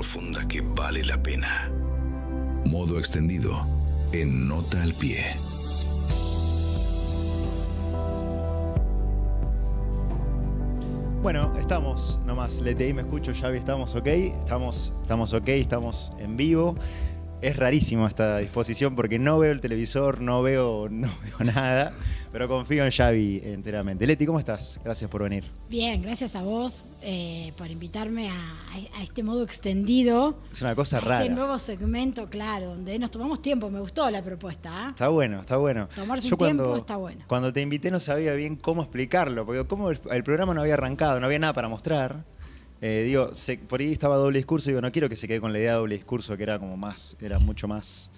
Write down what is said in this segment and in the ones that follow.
profunda que vale la pena. Modo extendido en Nota al Pie. Bueno, estamos nomás, LTI me escucho, Xavi, estamos ok, estamos ok, estamos en vivo. Es rarísimo esta disposición porque no veo el televisor, no veo nada, pero confío en Xavi enteramente. Leti, ¿cómo estás? Gracias por venir. Bien, gracias a vos por invitarme a este modo extendido. Es una cosa rara. Este nuevo segmento, claro, donde nos tomamos tiempo. Me gustó la propuesta. Está bueno, está bueno. Tomarse un tiempo está bueno. Cuando te invité no sabía bien cómo explicarlo, porque como el programa no había arrancado, no había nada para mostrar. Por ahí estaba doble discurso y digo, no quiero que se quede con la idea de doble discurso, que era mucho más,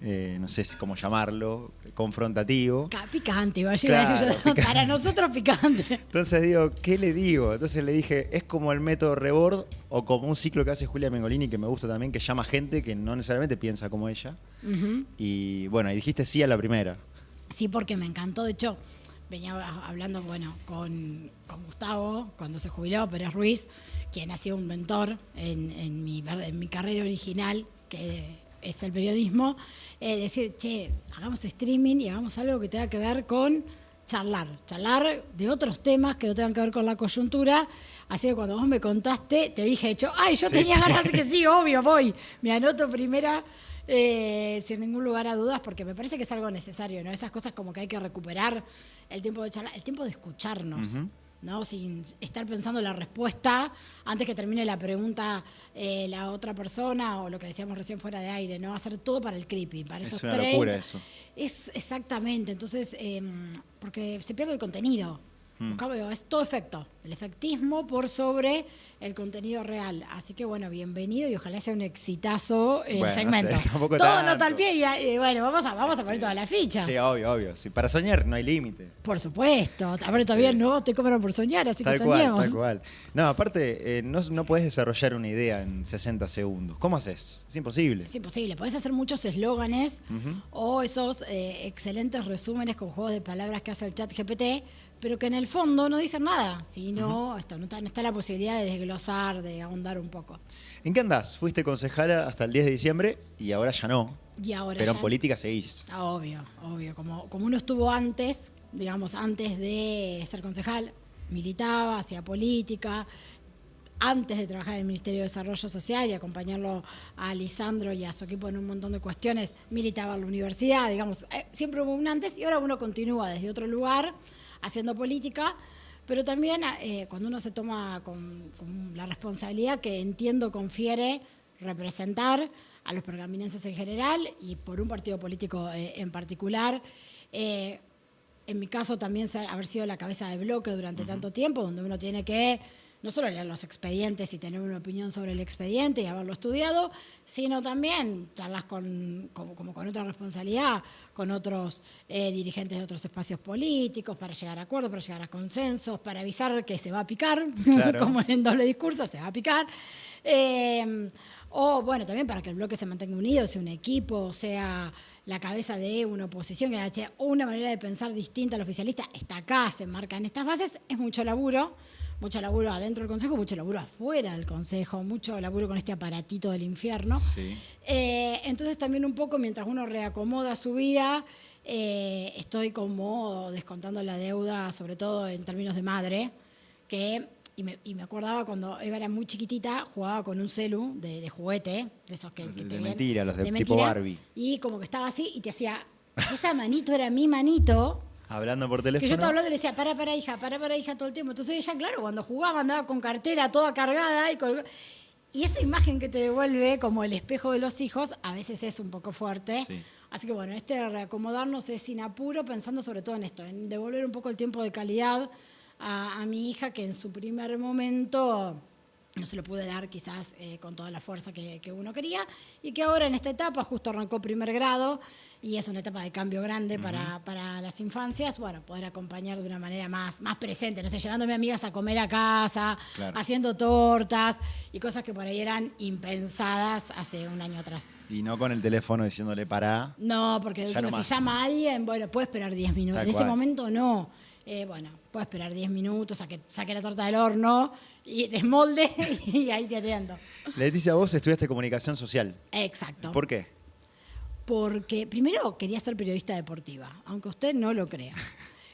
no sé cómo llamarlo, confrontativo. Picante, iba a decir yo. Para nosotros picante. Entonces digo, ¿qué le digo? Entonces le dije, es como el método Rebord o como un ciclo que hace Julia Mengolini, que me gusta también, que llama gente que no necesariamente piensa como ella. Uh-huh. Y bueno, y dijiste sí a la primera. Sí, porque me encantó. De hecho, venía hablando con Gustavo, cuando se jubiló, Pérez Ruiz, quien ha sido un mentor en mi carrera original, que es el periodismo, decir, hagamos streaming y hagamos algo que tenga que ver con charlar de otros temas que no tengan que ver con la coyuntura. Así que cuando vos me contaste, te dije, yo tenía ganas de que sí, obvio, voy. Me anoto primera, sin ningún lugar a dudas, porque me parece que es algo necesario, ¿no? Esas cosas como que hay que recuperar el tiempo de charlar, el tiempo de escucharnos. Uh-huh. ¿No? Sin estar pensando la respuesta antes que termine la pregunta la otra persona, o lo que decíamos recién fuera de aire, ¿no? Hacer todo para el creepy, para esos 30. Es una locura eso. Es exactamente, entonces, porque se pierde el contenido. Es todo efecto, el efectismo por sobre el contenido real. Así que bueno, bienvenido y ojalá sea un exitazo el segmento. No sé, todo Nota al Pie y bueno, vamos a poner toda la ficha. Sí, obvio. Sí, para soñar no hay límite. Por supuesto. A ver, todavía no te cobran por soñar, así que soñemos. Tal cual. No, aparte, no podés desarrollar una idea en 60 segundos. ¿Cómo haces? Es imposible. Es imposible. Podés hacer muchos eslóganes o esos excelentes resúmenes con juegos de palabras que hace el chat GPT, pero que en el fondo no dicen nada, sino no está la posibilidad de desglosar, de ahondar un poco. ¿En qué andás? Fuiste concejala hasta el 10 de diciembre y ahora ya no. Pero en política seguís. Obvio. Como uno estuvo antes, digamos, antes de ser concejal, militaba, hacía política. Antes de trabajar en el Ministerio de Desarrollo Social y acompañarlo a Lisandro y a su equipo en un montón de cuestiones, militaba en la universidad, digamos, siempre hubo un antes y ahora uno continúa desde otro lugar haciendo política, pero también cuando uno se toma con la responsabilidad que entiendo confiere representar a los pergaminenses en general y por un partido político en particular. En mi caso también haber sido la cabeza de bloque durante tanto tiempo, donde uno tiene que no solo leer los expedientes y tener una opinión sobre el expediente y haberlo estudiado, sino también charlas como con otra responsabilidad, con otros dirigentes de otros espacios políticos, para llegar a acuerdos, para llegar a consensos, para avisar que se va a picar, claro. Como en doble discurso, se va a picar. O bueno, también para que el bloque se mantenga unido, sea un equipo, sea la cabeza de una oposición, que haya una manera de pensar distinta al oficialista, está acá, se marca en estas bases, es mucho laburo adentro del Consejo, mucho laburo afuera del Consejo, mucho laburo con este aparatito del infierno. Sí. Entonces también un poco, mientras uno reacomoda su vida, estoy como descontando la deuda, sobre todo en términos de madre, y me acordaba cuando Eva era muy chiquitita, jugaba con un celu de juguete, de esos que de mentira, los de tipo mentira, Barbie. Y como que estaba así y te hacía, esa manito era mi manito. Hablando por teléfono. Que yo estaba hablando y le decía, para hija, todo el tiempo. Entonces ella, claro, cuando jugaba andaba con cartera toda cargada y esa imagen que te devuelve como el espejo de los hijos, a veces es un poco fuerte. Sí. Así que bueno, reacomodarnos es sin apuro, pensando sobre todo en esto, en devolver un poco el tiempo de calidad a mi hija, que en su primer momento no se lo pude dar quizás con toda la fuerza que uno quería, y que ahora en esta etapa justo arrancó primer grado y es una etapa de cambio grande para las infancias, bueno, poder acompañar de una manera más presente, no sé, llevándome amigas a comer a casa, claro, haciendo tortas y cosas que por ahí eran impensadas hace un año atrás. Y no con el teléfono diciéndole pará. No, porque si llama a alguien, bueno, puede esperar 10 minutos. En ese momento no. Bueno, puede esperar 10 minutos a que saque la torta del horno y desmolde y ahí te atiendo. Leticia, vos estudiaste comunicación social. Exacto. ¿Por qué? Porque primero quería ser periodista deportiva, aunque usted no lo crea.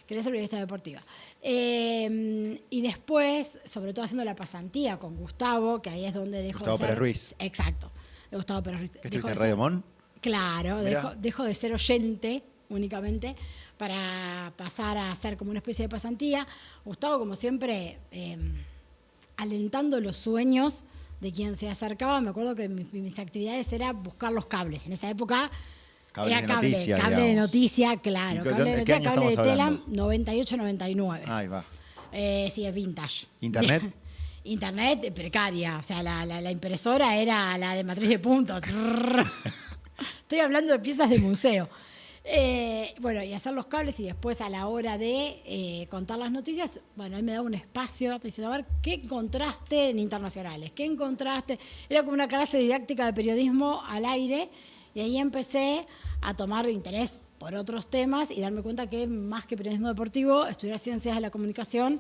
Quería ser periodista deportiva. Y después, sobre todo haciendo la pasantía con Gustavo, que ahí es donde dejo Gustavo de ser... Pérez Ruiz. Exacto, de Gustavo Pérez Ruiz. ¿Qué estuviste en Radio Mon? Claro, Mirá. dejo de ser oyente únicamente para pasar a hacer como una especie de pasantía. Gustavo, como siempre, alentando los sueños de quien se acercaba. Me acuerdo que mis actividades era buscar los cables. En esa época Cables era de noticia, cable de digamos. noticia, claro. ¿Y Cable de qué noticia, año cable de estamos tela, hablando? 98-99. Ahí va. Sí, es vintage. ¿Internet? Internet precaria. O sea, la impresora era la de matriz de puntos. Estoy hablando de piezas de museo. Bueno, y hacer los cables y después a la hora de contar las noticias, bueno, él me daba un espacio diciendo, a ver, ¿qué encontraste en internacionales? ¿Qué encontraste? Era como una clase didáctica de periodismo al aire y ahí empecé a tomar interés por otros temas y darme cuenta que más que periodismo deportivo, estudiar ciencias de la comunicación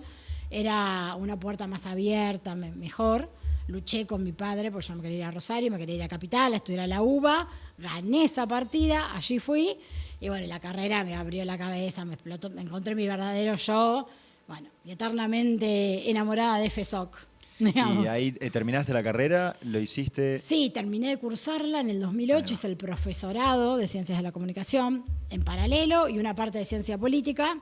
era una puerta más abierta, mejor. Luché con mi padre porque yo me quería ir a Rosario, me quería ir a Capital a estudiar a la UBA, gané esa partida, allí fui y bueno, la carrera me abrió la cabeza, me explotó, me encontré mi verdadero yo, bueno, y eternamente enamorada de FESOC, digamos. Y ahí terminaste la carrera, lo hiciste... Sí, terminé de cursarla en el 2008, hice el profesorado de Ciencias de la Comunicación en paralelo y una parte de Ciencia Política,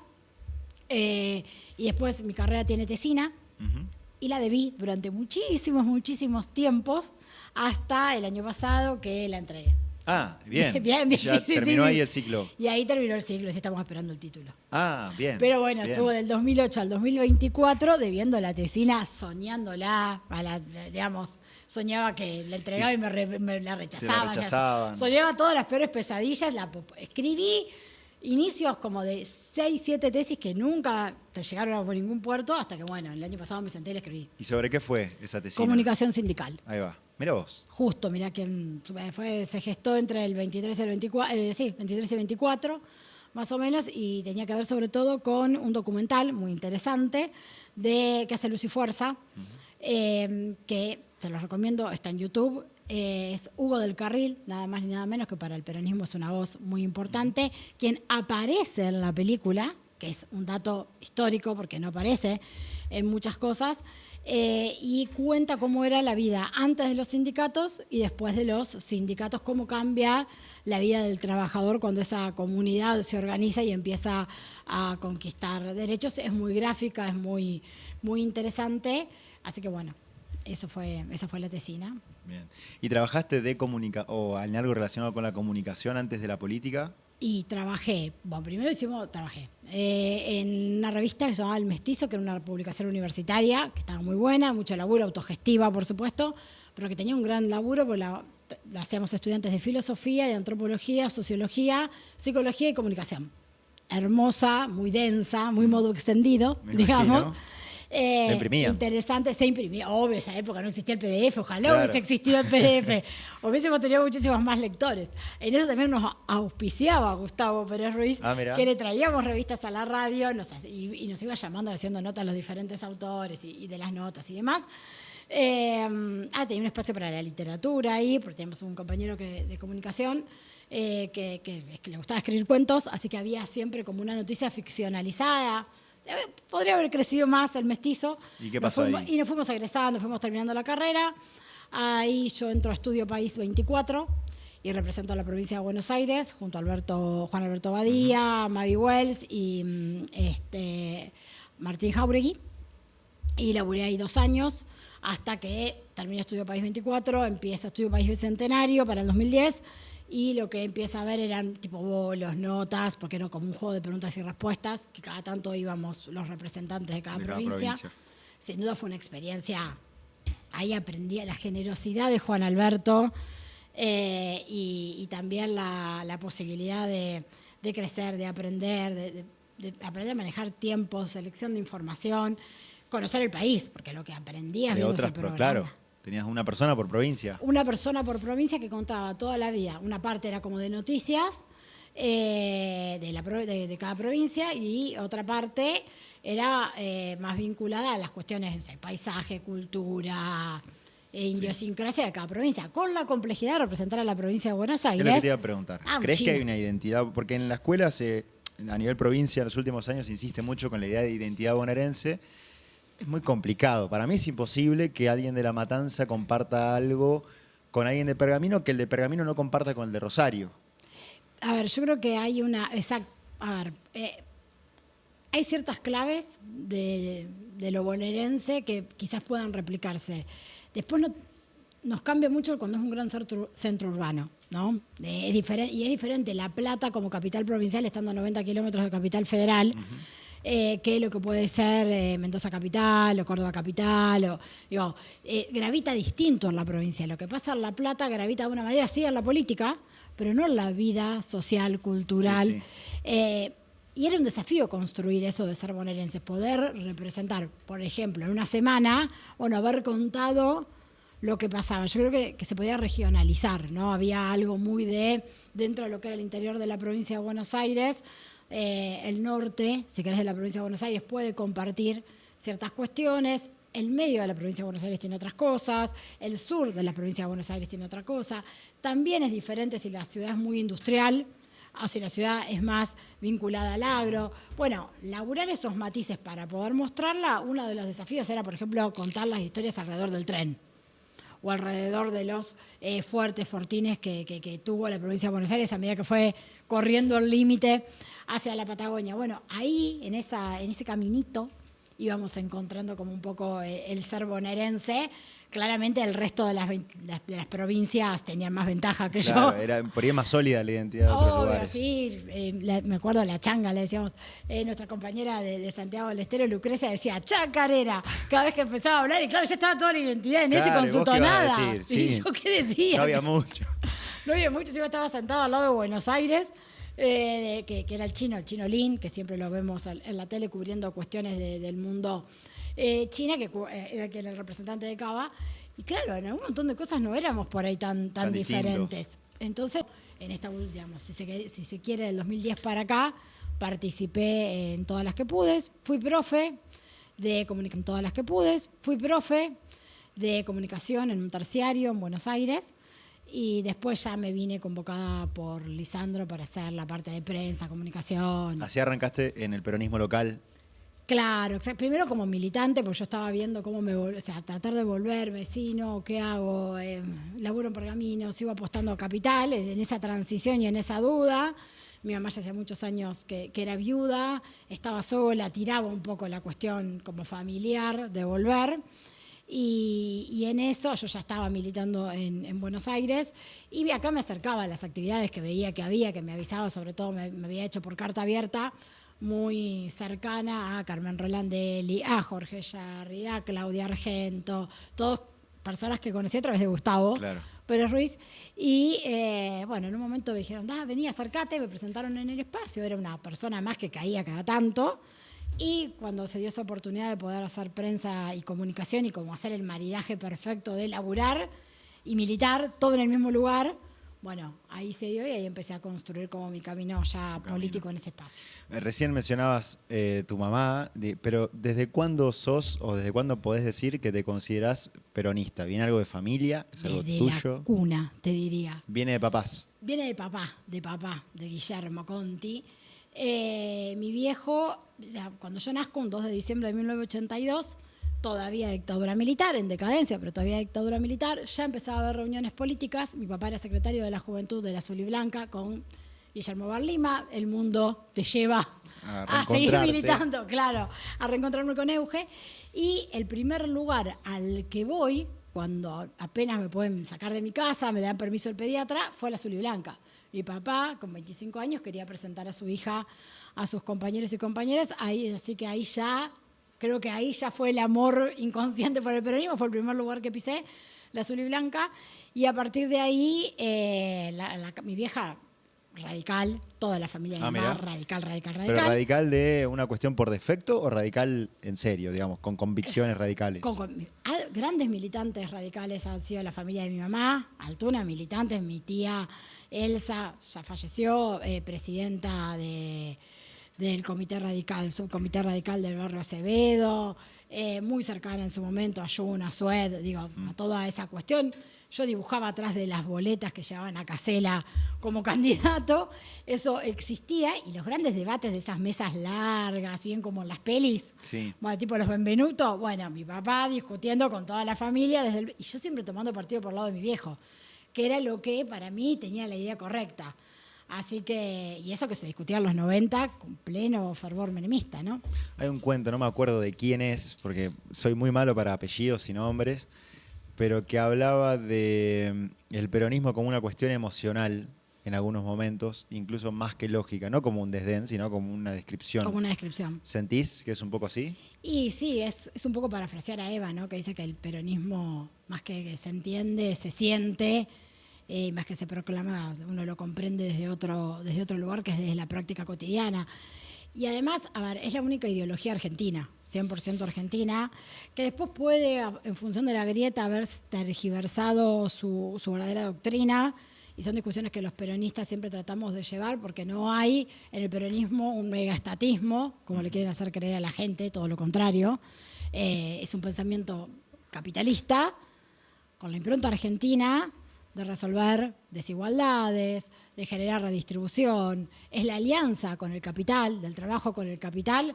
y después mi carrera tiene tesina. Ujú. Y la debí durante muchísimos tiempos, hasta el año pasado que la entregué. Ah, bien. Bien, Ya sí, terminó sí. ahí el ciclo. Y ahí terminó el ciclo, y estamos esperando el título. Ah, bien. Pero bueno, bien. estuvo del 2008 al 2024 debiendo la tesina, soñándola, digamos, soñaba que la entregaba y me la rechazaban. Te la rechazaban. Soñaba todas las peores pesadillas, escribí inicios como de 6, 7 tesis que nunca te llegaron a por ningún puerto, hasta que bueno, el año pasado me senté y la escribí. ¿Y sobre qué fue esa tesina? Comunicación sindical. Ahí va. Mira vos. Justo, mirá que se gestó entre el 23 y el 24, 23 y 24, más o menos, y tenía que ver sobre todo con un documental muy interesante que hace Luz y Fuerza, que se los recomiendo, está en YouTube. Es Hugo del Carril, nada más ni nada menos que para el peronismo es una voz muy importante, quien aparece en la película, que es un dato histórico porque no aparece en muchas cosas, y cuenta cómo era la vida antes de los sindicatos y después de los sindicatos, cómo cambia la vida del trabajador cuando esa comunidad se organiza y empieza a conquistar derechos. Es muy gráfica, es muy interesante, así que bueno, esa fue la tesina. Bien. ¿Y trabajaste o en algo relacionado con la comunicación antes de la política? Y trabajé, bueno, primero trabajé en una revista que se llamaba El Mestizo, que era una publicación universitaria, que estaba muy buena, mucho laburo, autogestiva, por supuesto, pero que tenía un gran laburo, porque la hacíamos estudiantes de filosofía, de antropología, sociología, psicología y comunicación. Hermosa, muy densa, muy modo extendido, Me digamos. imagino. ¿Se imprimían? Interesante, se imprimía. Obvio, en esa época no existía el PDF, ojalá Claro. hubiese existido el PDF. Hubiésemos tenido muchísimos más lectores. En eso también nos auspiciaba Gustavo Pérez Ruiz, Mirá. que le traíamos revistas a la radio y nos iba llamando haciendo notas a los diferentes autores y de las notas y demás. Tenía un espacio para la literatura ahí, porque teníamos un compañero de comunicación que le gustaba escribir cuentos, así que había siempre como una noticia ficcionalizada. Podría haber crecido más El Mestizo. ¿Y qué pasó ahí? Y nos fuimos egresando, fuimos terminando la carrera. Ahí yo entro a Estudio País 24 y represento a la provincia de Buenos Aires junto a Juan Alberto Badía, Mavi Wells y Martín Jauregui. Y laburé ahí 2 años hasta que terminé Estudio País 24, empieza Estudio País Bicentenario para el 2010. Y lo que empieza a ver eran tipo bolos, notas, porque era como un juego de preguntas y respuestas, que cada tanto íbamos los representantes de cada provincia. Sin duda fue una experiencia, ahí aprendí la generosidad de Juan Alberto y también la posibilidad de crecer, de aprender, de aprender a manejar tiempos, selección de información, conocer el país, porque lo que aprendías viendo ese programa. Claro. Tenías una persona por provincia. Una persona por provincia que contaba toda la vida. Una parte era como de noticias de cada provincia, y otra parte era más vinculada a las cuestiones, no sé, paisaje, cultura, idiosincrasia de cada provincia, con la complejidad de representar a la provincia de Buenos Aires. Es lo que te iba a preguntar. Ah, ¿Crees que China. hay una identidad? Porque en la escuela, a nivel provincia, en los últimos años se insiste mucho con la idea de identidad bonaerense. Es muy complicado. Para mí es imposible que alguien de La Matanza comparta algo con alguien de Pergamino que el de Pergamino no comparta con el de Rosario. A ver, yo creo que hay una... A ver, hay ciertas claves de lo bonaerense que quizás puedan replicarse. Después nos cambia mucho cuando es un gran centro urbano, ¿no? Y es diferente La Plata como capital provincial, estando a 90 kilómetros de capital federal, que lo que puede ser Mendoza capital o Córdoba capital. Gravita distinto en la provincia. Lo que pasa en La Plata gravita de una manera, sí, en la política, pero no en la vida social, cultural. Sí. Y era un desafío construir eso de ser bonaerense, poder representar, por ejemplo, en una semana, haber contado lo que pasaba. Yo creo que se podía regionalizar, ¿no? Había algo muy dentro de lo que era el interior de la provincia de Buenos Aires, el norte, si querés, de la provincia de Buenos Aires puede compartir ciertas cuestiones, el medio de la provincia de Buenos Aires tiene otras cosas, el sur de la provincia de Buenos Aires tiene otra cosa. También es diferente si la ciudad es muy industrial o si la ciudad es más vinculada al agro. Bueno, laburar esos matices para poder mostrarla, uno de los desafíos era, por ejemplo, contar las historias alrededor del tren o alrededor de los fuertes fortines que tuvo la provincia de Buenos Aires a medida que fue corriendo el límite hacia la Patagonia. Bueno, ahí, en ese caminito, íbamos encontrando como un poco el ser bonaerense. Claramente el resto de las provincias tenían más ventaja que claro, yo. Era por ahí más sólida la identidad de otros lugares. Sí, me acuerdo la changa, le decíamos, nuestra compañera de Santiago del Estero, Lucrecia, decía chacarera cada vez que empezaba a hablar, y claro, ya estaba toda la identidad en ese con su tonada. Decir, sí. ¿Y yo qué decía? No había mucho. No había mucho, yo estaba sentado al lado de Buenos Aires, que era el chino Lin, que siempre lo vemos en la tele cubriendo cuestiones del mundo China, que era el representante de Cava. Y claro, en algún montón de cosas no éramos por ahí tan diferentes. Entonces, en esta última, si se quiere, del 2010 para acá, participé en todas las que pude. Fui profe de comunicación en todas las que pude. Fui profe de comunicación en un terciario en Buenos Aires. Y después ya me vine convocada por Lisandro para hacer la parte de prensa, comunicación. Así arrancaste en el peronismo local. Claro, primero como militante, porque yo estaba viendo cómo tratar de volverme, ¿qué hago? Laburo en Pergamino, sigo apostando a capital, en esa transición y en esa duda. Mi mamá ya hace muchos años que era viuda, estaba sola, tiraba un poco la cuestión como familiar de volver. Y en eso yo ya estaba militando en Buenos Aires y acá me acercaba a las actividades que veía que había, que me avisaba, sobre todo me había hecho por carta abierta, muy cercana a Carmen Rolandelli, a Jorge Yarri, a Claudia Argento, todas personas que conocí a través de Gustavo Pérez Ruiz. Y bueno, en un momento me dijeron, vení, acércate, me presentaron en el espacio, era una persona más que caía cada tanto. Y cuando se dio esa oportunidad de poder hacer prensa y comunicación y como hacer el maridaje perfecto de laburar y militar, todo en el mismo lugar, bueno, ahí se dio y ahí empecé a construir como mi camino ya político en ese espacio. Recién mencionabas tu mamá, pero ¿desde cuándo sos o desde cuándo podés decir que te considerás peronista? ¿Viene algo de familia? ¿Es algo Desde tuyo? la cuna, te diría. ¿Viene de papás? Viene de papá, de Guillermo Conti. Mi viejo, cuando yo nazco, un 2 de diciembre de 1982, todavía dictadura militar, en decadencia, pero todavía dictadura militar, ya empezaba a haber reuniones políticas. Mi papá era secretario de la Juventud de la Azul y Blanca con Guillermo Barlima. El mundo te lleva a seguir militando, claro, a reencontrarme con Euge. Y el primer lugar al que voy, cuando apenas me pueden sacar de mi casa, me dan permiso el pediatra, fue la Azul y Blanca. Mi papá, con 25 años, quería presentar a su hija a sus compañeros y compañeras, así que ahí ya, creo que ahí ya fue el amor inconsciente por el peronismo, fue el primer lugar que pisé, la Azul y Blanca, y a partir de ahí, mi vieja, radical, toda la familia de mamá, radical. ¿Pero radical de una cuestión por defecto o radical en serio, digamos, con convicciones radicales? grandes militantes radicales han sido la familia de mi mamá, Altuna, militantes, mi tía Elsa, ya falleció, presidenta del comité radical, subcomité radical del barrio Acevedo, muy cercana en su momento a Yuna, a Sued, digo, a toda esa cuestión. Yo dibujaba atrás de las boletas que llevaban a Casella como candidato, eso existía, y los grandes debates de esas mesas largas, bien como en las pelis, Sí. bueno, tipo los Benvenuto, bueno, mi papá discutiendo con toda la familia, y yo siempre tomando partido por el lado de mi viejo, que era lo que para mí tenía la idea correcta. Así que, y eso que se discutía en los 90 con pleno fervor menemista, ¿no? Hay un cuento, no me acuerdo de quién es, porque soy muy malo para apellidos y nombres, pero que hablaba de el peronismo como una cuestión emocional en algunos momentos, incluso más que lógica, no como un desdén, sino como una descripción. Como una descripción. ¿Sentís que es un poco así? Y sí, es un poco parafrasear a Eva, ¿no? Que dice que el peronismo, más que se entiende, se siente, más que se proclama, uno lo comprende desde otro lugar, que es desde la práctica cotidiana. Y además, a ver, es la única ideología argentina, 100% argentina, que después puede, en función de la grieta, haber tergiversado su verdadera doctrina, y son discusiones que los peronistas siempre tratamos de llevar, porque no hay en el peronismo un megaestatismo, como le quieren hacer creer a la gente, todo lo contrario. Es un pensamiento capitalista, con la impronta argentina, de resolver desigualdades, de generar redistribución. Es la alianza con el capital, del trabajo con el capital,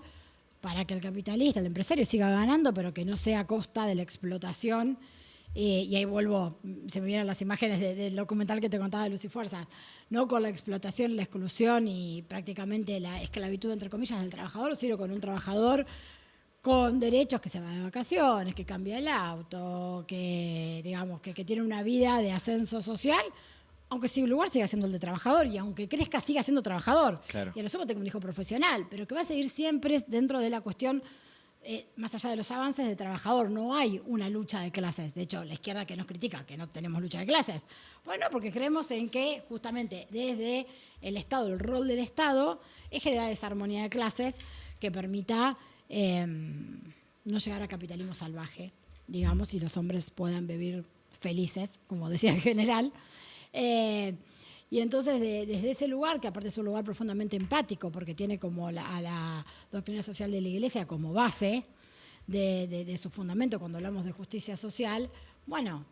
para que el capitalista, el empresario, siga ganando, pero que no sea a costa de la explotación. Y ahí vuelvo, se me vienen las imágenes del documental que te contaba de Luz y Fuerzas, no con la explotación, la exclusión y prácticamente la esclavitud, entre comillas, del trabajador, sino con un trabajador con derechos, que se va de vacaciones, que cambia el auto, que digamos que tiene una vida de ascenso social, aunque su lugar siga siendo el de trabajador, y aunque crezca siga siendo trabajador. Claro. Y a lo sumo tenga un hijo profesional, pero que va a seguir siempre dentro de la cuestión, más allá de los avances de trabajador. No hay una lucha de clases. De hecho, la izquierda que nos critica que no tenemos lucha de clases. Bueno, porque creemos en que justamente desde el Estado, el rol del Estado es generar esa armonía de clases que permita no llegar a capitalismo salvaje, digamos, y los hombres puedan vivir felices, como decía el general. Y entonces desde ese lugar, que aparte es un lugar profundamente empático, porque tiene como a la doctrina social de la Iglesia como base de su fundamento cuando hablamos de justicia social, bueno,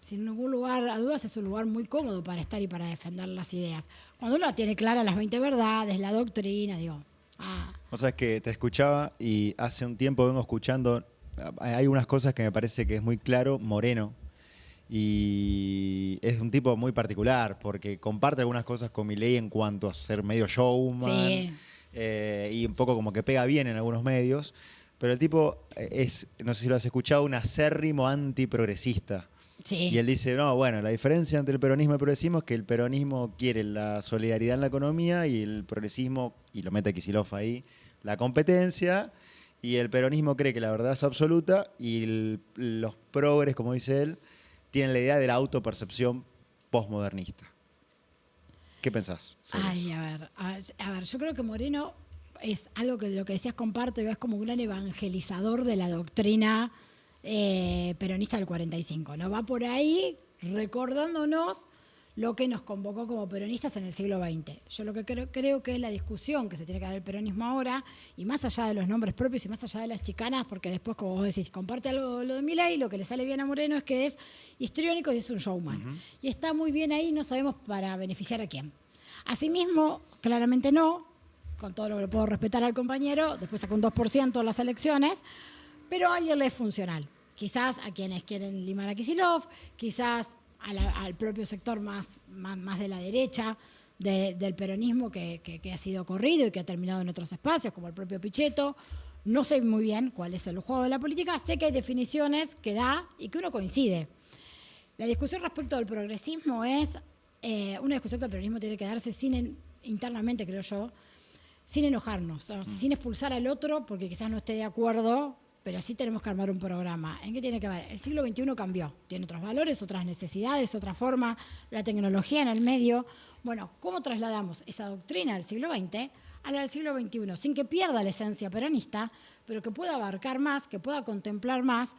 sin ningún lugar a dudas es un lugar muy cómodo para estar y para defender las ideas. Cuando uno tiene claras las 20 verdades, la doctrina, digo... O sea, es que te escuchaba y hace un tiempo vengo escuchando, hay unas cosas que me parece que es muy claro Moreno, y es un tipo muy particular porque comparte algunas cosas con Milei en cuanto a ser medio showman, Sí. Y un poco como que pega bien en algunos medios, pero el tipo es, no sé si lo has escuchado, un acérrimo antiprogresista. Sí. Y él dice, no, bueno, la diferencia entre el peronismo y el progresismo es que el peronismo quiere la solidaridad en la economía y el progresismo, y lo mete Kicillof ahí, la competencia, y el peronismo cree que la verdad es absoluta y los progres, como dice él, tienen la idea de la autopercepción postmodernista. ¿Qué pensás sobre Ay, eso? a ver, yo creo que Moreno es algo que lo que decías comparto, y es como un gran evangelizador de la doctrina peronista del 45, ¿no? Va por ahí recordándonos lo que nos convocó como peronistas en el siglo XX. Yo lo que creo que es la discusión que se tiene que dar el peronismo ahora, y más allá de los nombres propios y más allá de las chicanas, porque después, como vos decís, comparte algo lo de Milei, lo que le sale bien a Moreno es que es histriónico y es un showman. Y está muy bien ahí, no sabemos para beneficiar a quién. Asimismo, claramente no, con todo lo que le puedo respetar al compañero, después sacó un 2% en las elecciones, pero a alguien le es funcional. Quizás a quienes quieren limar a Kicillof, quizás al propio sector más de la derecha del peronismo que ha sido corrido y que ha terminado en otros espacios, como el propio Pichetto. No sé muy bien cuál es el juego de la política, sé que hay definiciones que da y que uno coincide. La discusión respecto del progresismo es una discusión que el peronismo tiene que darse internamente, creo yo, sin enojarnos, ¿no? Sin expulsar al otro porque quizás no esté de acuerdo, pero sí tenemos que armar un programa. ¿En qué tiene que ver? El siglo XXI cambió, tiene otros valores, otras necesidades, otra forma, la tecnología en el medio. Bueno, ¿cómo trasladamos esa doctrina del siglo XX a la del siglo XXI? Sin que pierda la esencia peronista, pero que pueda abarcar más, que pueda contemplar más,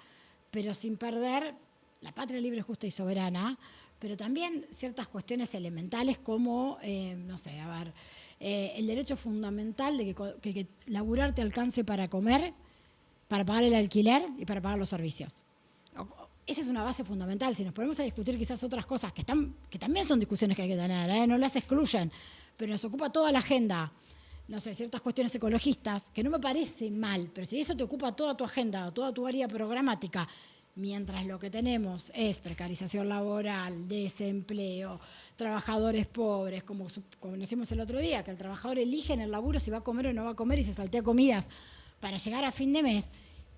pero sin perder la patria libre, justa y soberana, pero también ciertas cuestiones elementales como, no sé, a ver, el derecho fundamental de que laburar te alcance para comer, para pagar el alquiler y para pagar los servicios. Esa es una base fundamental. Si nos ponemos a discutir quizás otras cosas que también son discusiones que hay que tener, no las excluyen, pero nos ocupa toda la agenda, no sé, ciertas cuestiones ecologistas, que no me parece mal, pero si eso te ocupa toda tu agenda o toda tu área programática, mientras lo que tenemos es precarización laboral, desempleo, trabajadores pobres, como decimos el otro día, que el trabajador elige en el laburo si va a comer o no va a comer y se saltea comidas para llegar a fin de mes.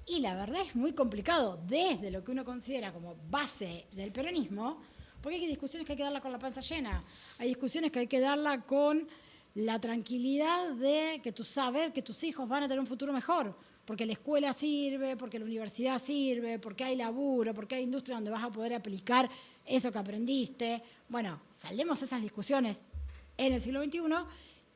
Y la verdad es muy complicado desde lo que uno considera como base del peronismo, porque hay discusiones que hay que darla con la panza llena, hay discusiones que hay que darla con la tranquilidad de que tú sabes que tus hijos van a tener un futuro mejor, porque la escuela sirve, porque la universidad sirve, porque hay laburo, porque hay industria donde vas a poder aplicar eso que aprendiste. Bueno, saldemos esas discusiones en el siglo XXI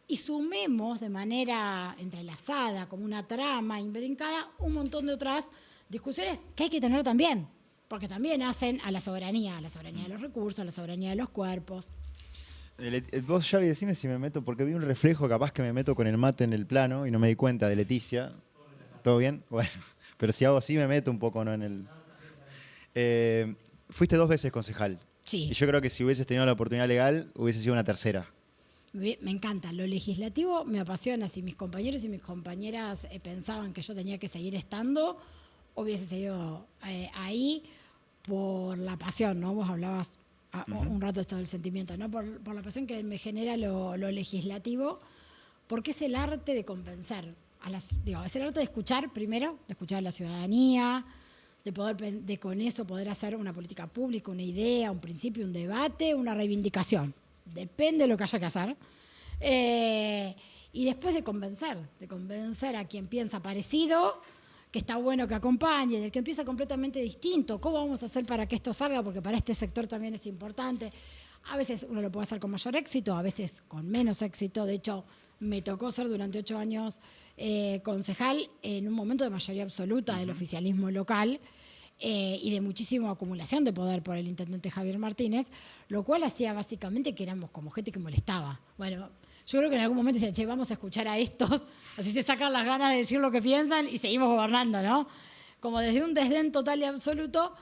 y sumemos de manera entrelazada, como una trama imbrincada, un montón de otras discusiones que hay que tener también, porque también hacen a la soberanía de los recursos, a la soberanía de los cuerpos. Vos, Xavi, decime si me meto, porque vi un reflejo, capaz que me meto con el mate en el plano y no me di cuenta, de Leticia. ¿Todo bien? Bueno, pero si hago así me meto un poco, ¿no? En el... fuiste 2 veces concejal. Sí. Y yo creo que si hubieses tenido la oportunidad legal, hubiese sido una tercera. Me encanta. Lo legislativo me apasiona. Si mis compañeros y mis compañeras pensaban que yo tenía que seguir estando, hubiese seguido ahí por la pasión, ¿no? Vos hablabas un rato esto del sentimiento, ¿no? Por la pasión que me genera lo legislativo, porque es el arte de convencer. Es el arte de escuchar primero, de escuchar a la ciudadanía, de con eso poder hacer una política pública, una idea, un principio, un debate, una reivindicación. Depende de lo que haya que hacer. Y después de convencer a quien piensa parecido, que está bueno que acompañe, del que piensa completamente distinto. ¿Cómo vamos a hacer para que esto salga? Porque para este sector también es importante. A veces uno lo puede hacer con mayor éxito, a veces con menos éxito. De hecho, me tocó ser durante 8 años concejal en un momento de mayoría absoluta del oficialismo local y de muchísima acumulación de poder por el intendente Javier Martínez, lo cual hacía básicamente que éramos como gente que molestaba. Bueno, yo creo que en algún momento decía, che, vamos a escuchar a estos, así se sacan las ganas de decir lo que piensan y seguimos gobernando, ¿no? Como desde un desdén total y absoluto,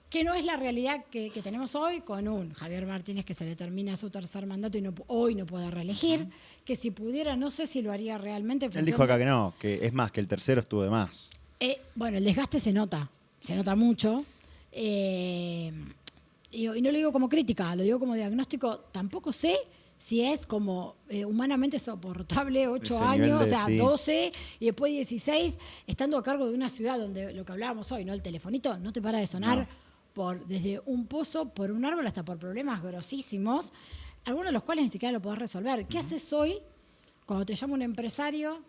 que no es la realidad que tenemos hoy, con un Javier Martínez que se le termina su tercer mandato y hoy no puede reelegir, que si pudiera, no sé si lo haría realmente. Él dijo acá que no, que es más, que el tercero estuvo de más. Bueno, el desgaste se nota mucho. Y no lo digo como crítica, lo digo como diagnóstico. Tampoco sé si es como humanamente soportable 8 años, o sea, sí. 12 y después 16, estando a cargo de una ciudad donde lo que hablábamos hoy, ¿no? El telefonito no te para de sonar. No. Desde un pozo, por un árbol, hasta por problemas grosísimos, algunos de los cuales ni siquiera lo podés resolver. ¿Qué haces hoy cuando te llama un empresario,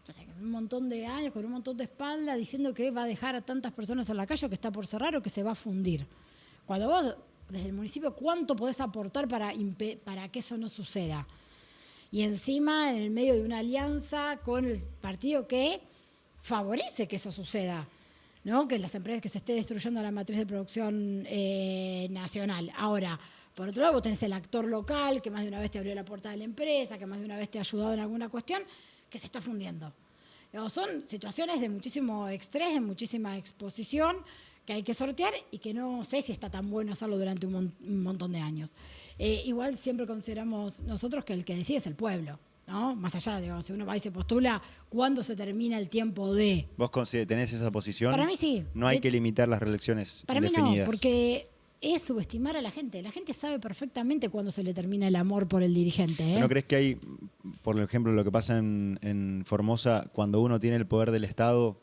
con un montón de años, con un montón de espalda, diciendo que va a dejar a tantas personas en la calle, o que está por cerrar o que se va a fundir? Cuando vos, desde el municipio, ¿cuánto podés aportar para que eso no suceda? Y encima, en el medio de una alianza con el partido que favorece que eso suceda, ¿no? Que las empresas, que se esté destruyendo la matriz de producción nacional. Ahora, por otro lado, vos tenés el actor local que más de una vez te abrió la puerta de la empresa, que más de una vez te ha ayudado en alguna cuestión, que se está fundiendo. Son situaciones de muchísimo estrés, de muchísima exposición, que hay que sortear y que no sé si está tan bueno hacerlo durante un montón de años. Igual siempre consideramos nosotros que el que decide es el pueblo, ¿no? Más allá de, si uno va y se postula, ¿cuándo se termina el tiempo de...? ¿Vos tenés esa posición? Para mí sí. No hay que limitar las reelecciones para indefinidas. Mí no, porque es subestimar a la gente. La gente sabe perfectamente cuándo se le termina el amor por el dirigente. ¿No crees que hay, por ejemplo, lo que pasa en Formosa, cuando uno tiene el poder del Estado,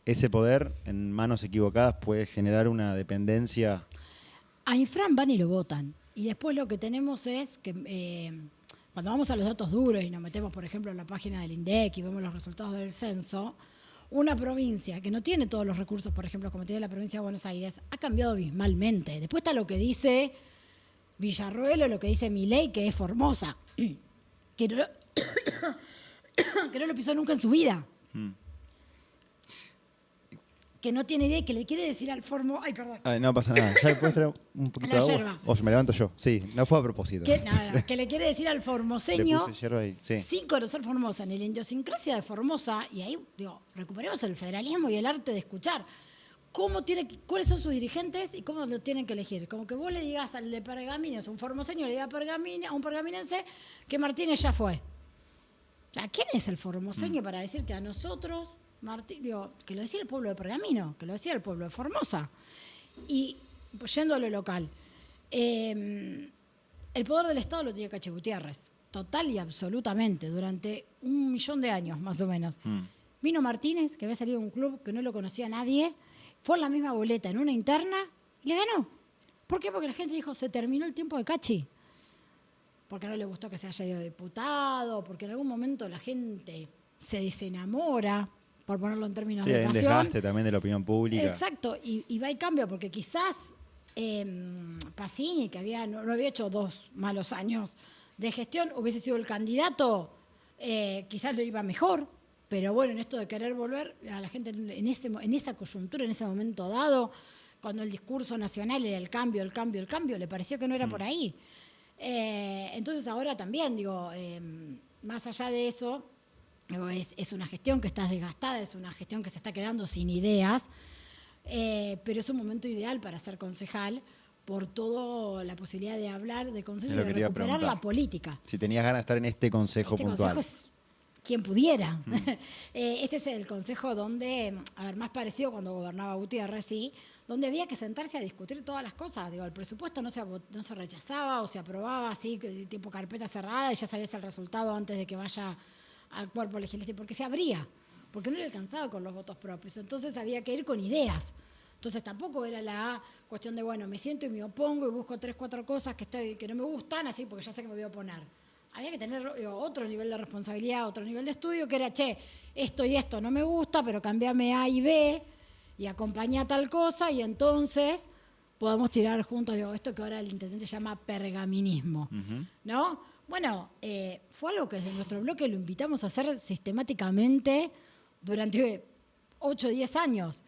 ese poder en manos equivocadas puede generar una dependencia? A Infran van y lo votan. Y después lo que tenemos es que... cuando vamos a los datos duros y nos metemos, por ejemplo, en la página del INDEC y vemos los resultados del censo, una provincia que no tiene todos los recursos, por ejemplo, como tiene la provincia de Buenos Aires, ha cambiado abismalmente. Después está lo que dice Villarroel o lo que dice Milei, que es Formosa, que no lo pisó nunca en su vida. que no tiene idea y que le quiere decir al Formosa... Ay, perdón. Ay, no pasa nada. ¿Ya puedes traer un poquito La de agua? yerba. O me levanto yo. Sí, no fue a propósito. Que le quiere decir al Le formoseño, puse yerba ahí. Sí. sin conocer Formosa, ni la idiosincrasia de Formosa, y ahí, recuperemos el federalismo y el arte de escuchar. ¿Cuáles son sus dirigentes y cómo lo tienen que elegir? Como que vos le digas al de Pergaminos, un formoseño le diga a un pergaminense que Martínez ya fue. O sea, ¿quién es el formoseño para decir que a nosotros, que lo decía el pueblo de Pergamino, que lo decía el pueblo de Formosa? Y yendo a lo local, el poder del Estado lo tenía Cachi Gutiérrez, total y absolutamente, durante 1.000.000 de años más o menos. Vino Martínez, que había salido de un club que no lo conocía nadie, fue en la misma boleta en una interna y le ganó. ¿Por qué? Porque la gente dijo, se terminó el tiempo de Cachi. Porque no le gustó que se haya ido diputado, porque en algún momento la gente se desenamora, por ponerlo en términos de hay un educación. desgaste también de la opinión pública. Exacto, y va y cambia, porque quizás Pacini, que no había hecho 2 malos años de gestión, hubiese sido el candidato, quizás le iba mejor, pero bueno, en esto de querer volver a la gente en esa coyuntura, en ese momento dado, cuando el discurso nacional era el cambio, le pareció que no era por ahí. Entonces ahora también, más allá de eso, es una gestión que está desgastada, es una gestión que se está quedando sin ideas, pero es un momento ideal para ser concejal por toda la posibilidad de hablar de consenso y de recuperar la política. Si tenías ganas de estar en este consejo puntual. Consejo es quien pudiera. Este es el consejo donde, más parecido cuando gobernaba Gutiérrez, sí, donde había que sentarse a discutir todas las cosas. El presupuesto no se rechazaba o se aprobaba así, tipo carpeta cerrada, y ya sabías el resultado antes de que vaya al cuerpo legislativo, porque se abría, porque no le alcanzaba con los votos propios. Entonces había que ir con ideas. Entonces tampoco era la cuestión de, bueno, me siento y me opongo y busco 3, 4 cosas que no me gustan, así porque ya sé que me voy a oponer. Había que tener otro nivel de responsabilidad, otro nivel de estudio, que era, esto y esto no me gusta, pero cambiame A y B y acompañá tal cosa, y entonces podemos tirar juntos, esto que ahora el intendente llama pergaminismo, ¿no? Bueno, fue algo que desde nuestro bloque lo invitamos a hacer sistemáticamente durante 8 o 10 años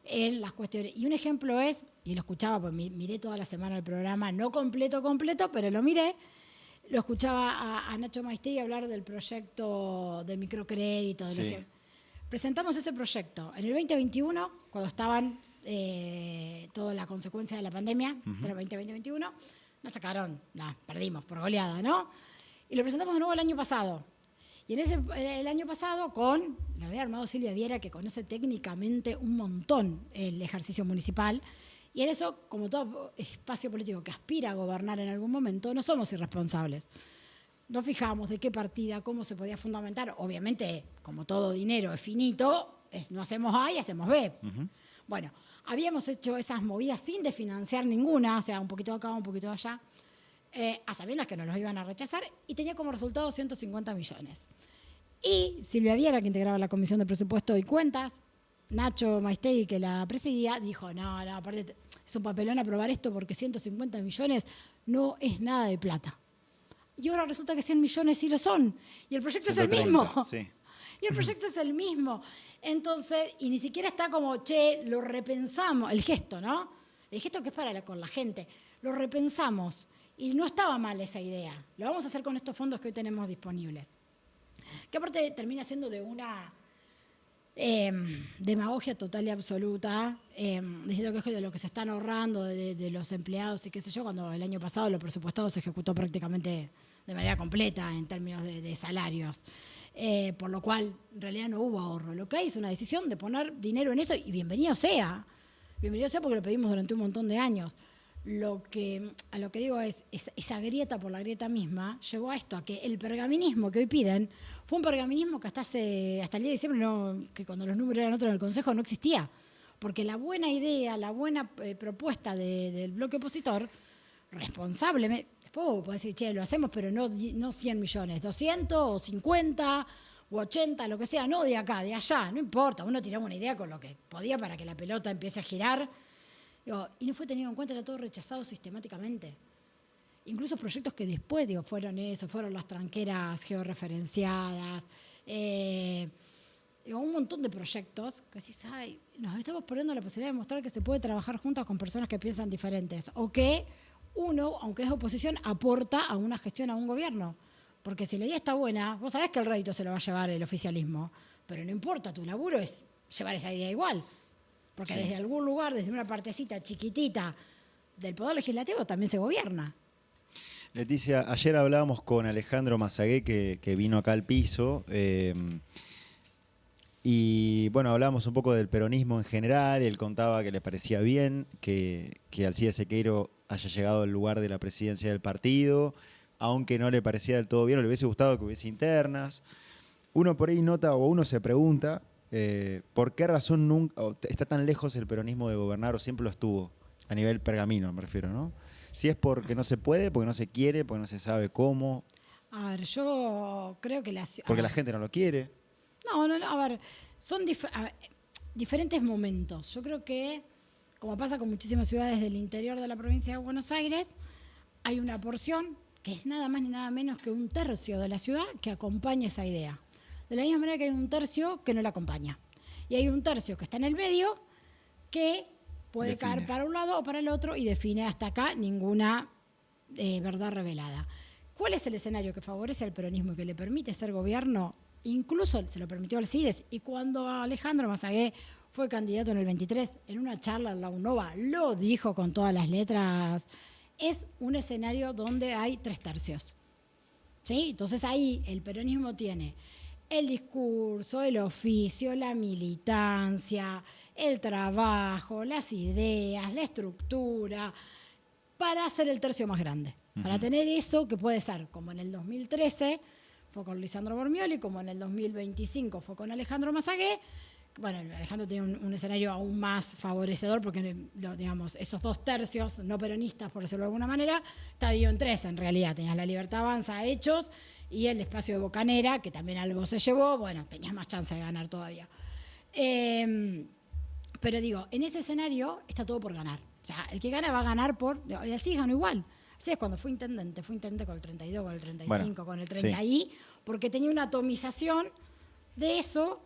en las cuestiones. Y un ejemplo es, y lo escuchaba, pues miré toda la semana el programa, no completo, pero lo miré. Lo escuchaba a Nacho Maistegui hablar del proyecto del microcrédito. Presentamos ese proyecto en el 2021, cuando estaban toda la consecuencia de la pandemia, entre el 2020 y 2021. Nos sacaron, perdimos por goleada, ¿no? Y lo presentamos de nuevo el año pasado. Y el año pasado lo había armado Silvia Viera, que conoce técnicamente un montón el ejercicio municipal. Y en eso, como todo espacio político que aspira a gobernar en algún momento, no somos irresponsables. Nos fijamos de qué partida, cómo se podía fundamentar. Obviamente, como todo dinero es finito, no hacemos A y hacemos B. Bueno, habíamos hecho esas movidas sin desfinanciar ninguna, o sea, un poquito de acá, un poquito de allá, a sabiendas que nos los iban a rechazar, y tenía como resultado 150 millones. Y Silvia Viera, que integraba la Comisión de Presupuesto y Cuentas, Nacho Maistegui, que la presidía, dijo, no, aparte es un papelón aprobar esto porque 150 millones no es nada de plata. Y ahora resulta que 100 millones sí lo son. Y el proyecto 130, es el mismo. Sí. Y el proyecto es el mismo. Entonces, y ni siquiera está como, lo repensamos. El gesto, ¿no? El gesto que es con la gente. Lo repensamos. Y no estaba mal esa idea. Lo vamos a hacer con estos fondos que hoy tenemos disponibles. Que aparte termina siendo de una demagogia total y absoluta, diciendo que es de lo que se están ahorrando de los empleados y qué sé yo, cuando el año pasado lo presupuestado se ejecutó prácticamente de manera completa en términos de salarios, por lo cual en realidad no hubo ahorro. Lo que hay es una decisión de poner dinero en eso, y bienvenido sea porque lo pedimos durante un montón de años. A lo que digo es esa grieta por la grieta misma llevó a esto, a que el pergaminismo que hoy piden fue un pergaminismo que hasta el día de diciembre, que cuando los números eran otros en el Consejo, no existía. Porque la buena idea, la buena propuesta del bloque opositor, responsablemente, después vos podés decir, lo hacemos, pero no 100 millones, 200 o 50 o 80, lo que sea, no de acá, de allá, no importa, uno tiraba una idea con lo que podía para que la pelota empiece a girar. Y no fue tenido en cuenta, era todo rechazado sistemáticamente. Incluso proyectos que después, fueron las tranqueras georreferenciadas, digo, un montón de proyectos que decís, ay, nos estamos perdiendo la posibilidad de mostrar que se puede trabajar juntos con personas que piensan diferentes. O que uno, aunque es oposición, aporta a una gestión, a un gobierno. Porque si la idea está buena, vos sabés que el rédito se lo va a llevar el oficialismo. Pero no importa, tu laburo es llevar esa idea igual. Porque desde algún lugar, desde una partecita chiquitita del Poder Legislativo, también se gobierna. Leticia, ayer hablábamos con Alejandro Mazagué, que vino acá al piso, y bueno, hablábamos un poco del peronismo en general, y él contaba que le parecía bien que Alcides Sequeiro haya llegado al lugar de la presidencia del partido, aunque no le pareciera del todo bien, o le hubiese gustado que hubiese internas. Uno por ahí nota, o uno se pregunta, ¿por qué razón nunca está tan lejos el peronismo de gobernar, o siempre lo estuvo, a nivel pergamino me refiero, ¿no? Si es porque no se puede, porque no se quiere, porque no se sabe cómo. A ver, yo creo que Porque la gente no lo quiere. No, a ver, son diferentes momentos. Yo creo que, como pasa con muchísimas ciudades del interior de la provincia de Buenos Aires, hay una porción que es nada más ni nada menos que un tercio de la ciudad que acompaña esa idea. De la misma manera que hay un tercio que no la acompaña. Y hay un tercio que está en el medio que puede caer para un lado o para el otro y define hasta acá ninguna verdad revelada. ¿Cuál es el escenario que favorece al peronismo y que le permite ser gobierno? Incluso se lo permitió Alcides. Y cuando Alejandro Mazagué fue candidato en el 23, en una charla en la UNOVA, lo dijo con todas las letras, es un escenario donde hay 3/3. ¿Sí? Entonces ahí el peronismo tiene el discurso, el oficio, la militancia, el trabajo, las ideas, la estructura, para hacer el tercio más grande. Para tener eso que puede ser, como en el 2013 fue con Lisandro Bormioli, como en el 2025 fue con Alejandro Mazagué. Bueno, Alejandro tiene un escenario aún más favorecedor porque, digamos, esos 2/3 no peronistas, por decirlo de alguna manera, está dividido en 3 en realidad. Tenías la Libertad Avanza, Hechos, y el espacio de Bocanera, que también algo se llevó. Bueno, tenías más chance de ganar todavía. Pero digo, en ese escenario está todo por ganar. O sea, el que gana va a ganar y así ganó igual. Así es, cuando fue intendente con el 32, con el 35, bueno, con el 30 sí. Porque tenía una atomización de eso,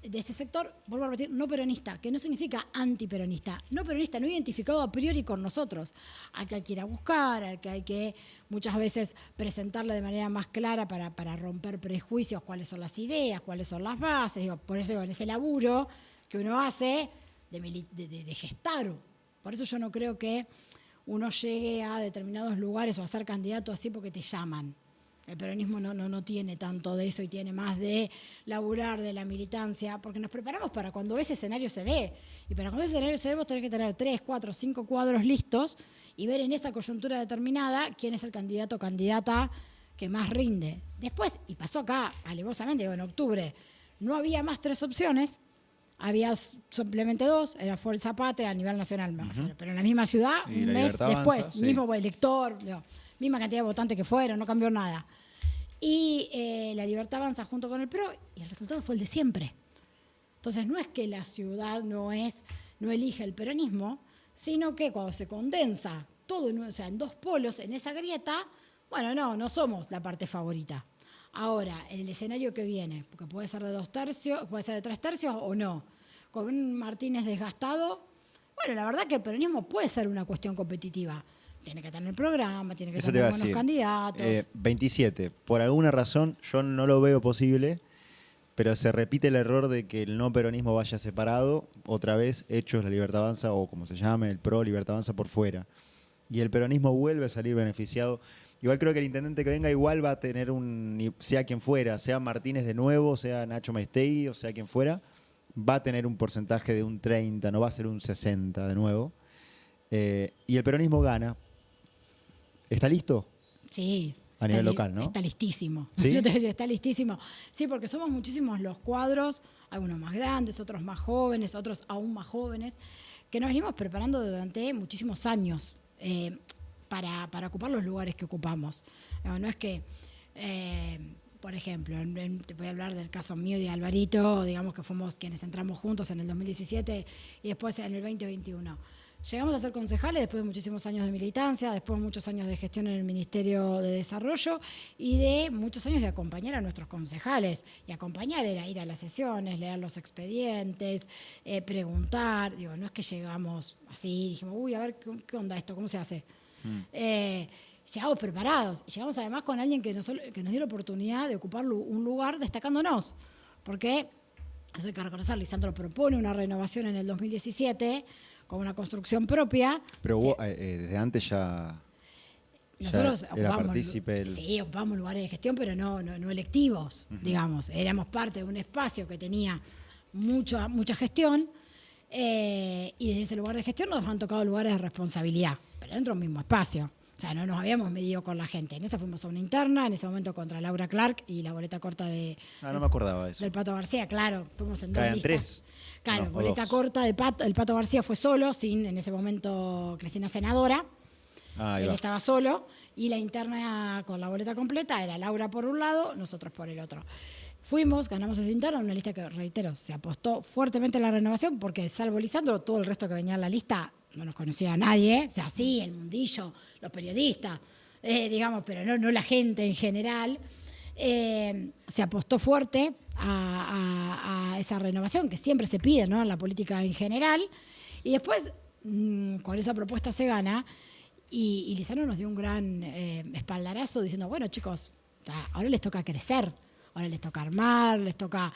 de este sector, vuelvo a repetir, no peronista, que no significa antiperonista, no peronista, no identificado a priori con nosotros, al que hay que ir a buscar, al que hay que muchas veces presentarle de manera más clara para romper prejuicios, cuáles son las ideas, cuáles son las bases. Digo, por eso digo, en ese laburo que uno hace de gestar. Por eso yo no creo que uno llegue a determinados lugares o a ser candidato así porque te llaman. El peronismo no tiene tanto de eso y tiene más de laburar, de la militancia, porque nos preparamos para cuando ese escenario se dé. Y para cuando ese escenario se dé vos tenés que tener 3, 4, 5 cuadros listos y ver en esa coyuntura determinada quién es el candidato o candidata que más rinde. Después, y pasó acá alevosamente, en octubre, no había más 3 opciones, había simplemente 2, era Fuerza Patria a nivel nacional, pero en la misma ciudad, un mes después, avanza, mismo elector, misma cantidad de votantes que fueron, no cambió nada. Y la Libertad Avanza junto con el PRO, y el resultado fue el de siempre. Entonces no es que la ciudad no elige el peronismo, sino que cuando se condensa todo en 2 polos, en esa grieta, bueno, no somos la parte favorita. Ahora, en el escenario que viene, porque puede ser de 2/3, puede ser de 3/3 o no, con un Martínez desgastado, bueno, la verdad que el peronismo puede ser una cuestión competitiva. Tiene que tener programa, tiene que tener buenos candidatos. 27, por alguna razón yo no lo veo posible, pero se repite el error de que el no peronismo vaya separado, otra vez Hechos, la Libertad Avanza, o como se llame, el PRO, Libertad Avanza por fuera. Y el peronismo vuelve a salir beneficiado. Igual creo que el intendente que venga igual va a tener sea quien fuera, sea Martínez de nuevo, sea Nacho Maestegui, o sea quien fuera, va a tener un porcentaje de un 30, no va a ser un 60 de nuevo. Y el peronismo gana. ¿Está listo? Sí. A nivel local, ¿no? Está listísimo. ¿Sí? Yo te decía, está listísimo. Sí, porque somos muchísimos los cuadros, algunos más grandes, otros más jóvenes, otros aún más jóvenes, que nos venimos preparando durante muchísimos años para ocupar los lugares que ocupamos. No es que, por ejemplo, te voy a hablar del caso mío y de Alvarito, digamos que fuimos quienes entramos juntos en el 2017 y después en el 2021. Llegamos a ser concejales después de muchísimos años de militancia, después de muchos años de gestión en el Ministerio de Desarrollo y de muchos años de acompañar a nuestros concejales. Y acompañar era ir a las sesiones, leer los expedientes, preguntar. Digo, no es que llegamos así, dijimos, uy, a ver, ¿qué onda esto? ¿Cómo se hace? Llegamos preparados. Y llegamos además con alguien que nos dio la oportunidad de ocupar un lugar destacándonos. Porque, eso hay que reconocer, Lisandro propone una renovación en el 2017 con una construcción propia. Pero vos, desde antes ya... Nosotros era partícipe sí, ocupamos lugares de gestión, pero no electivos, digamos. Éramos parte de un espacio que tenía mucha gestión y desde ese lugar de gestión nos han tocado lugares de responsabilidad, pero dentro del mismo espacio. O sea, no nos habíamos medido con la gente. En esa fuimos a una interna, en ese momento contra Laura Clark y la boleta corta no me acordaba de eso. Del Pato García, claro. Fuimos en 2 listas. 3. Claro, No, boleta corta del Pato. El Pato García fue solo, sin en ese momento Cristina senadora. Él estaba solo. Y la interna con la boleta completa era Laura por un lado, nosotros por el otro. Fuimos, ganamos esa interna, una lista que, reitero, se apostó fuertemente a la renovación porque salvo Lisandro, todo el resto que venía en la lista no nos conocía a nadie, o sea, sí, el mundillo, los periodistas, digamos, pero no la gente en general. Se apostó fuerte a esa renovación que siempre se pide, ¿no?, en la política en general. Y después, con esa propuesta se gana y Lisandro nos dio un gran espaldarazo diciendo, bueno, chicos, ahora les toca crecer, ahora les toca armar, les toca...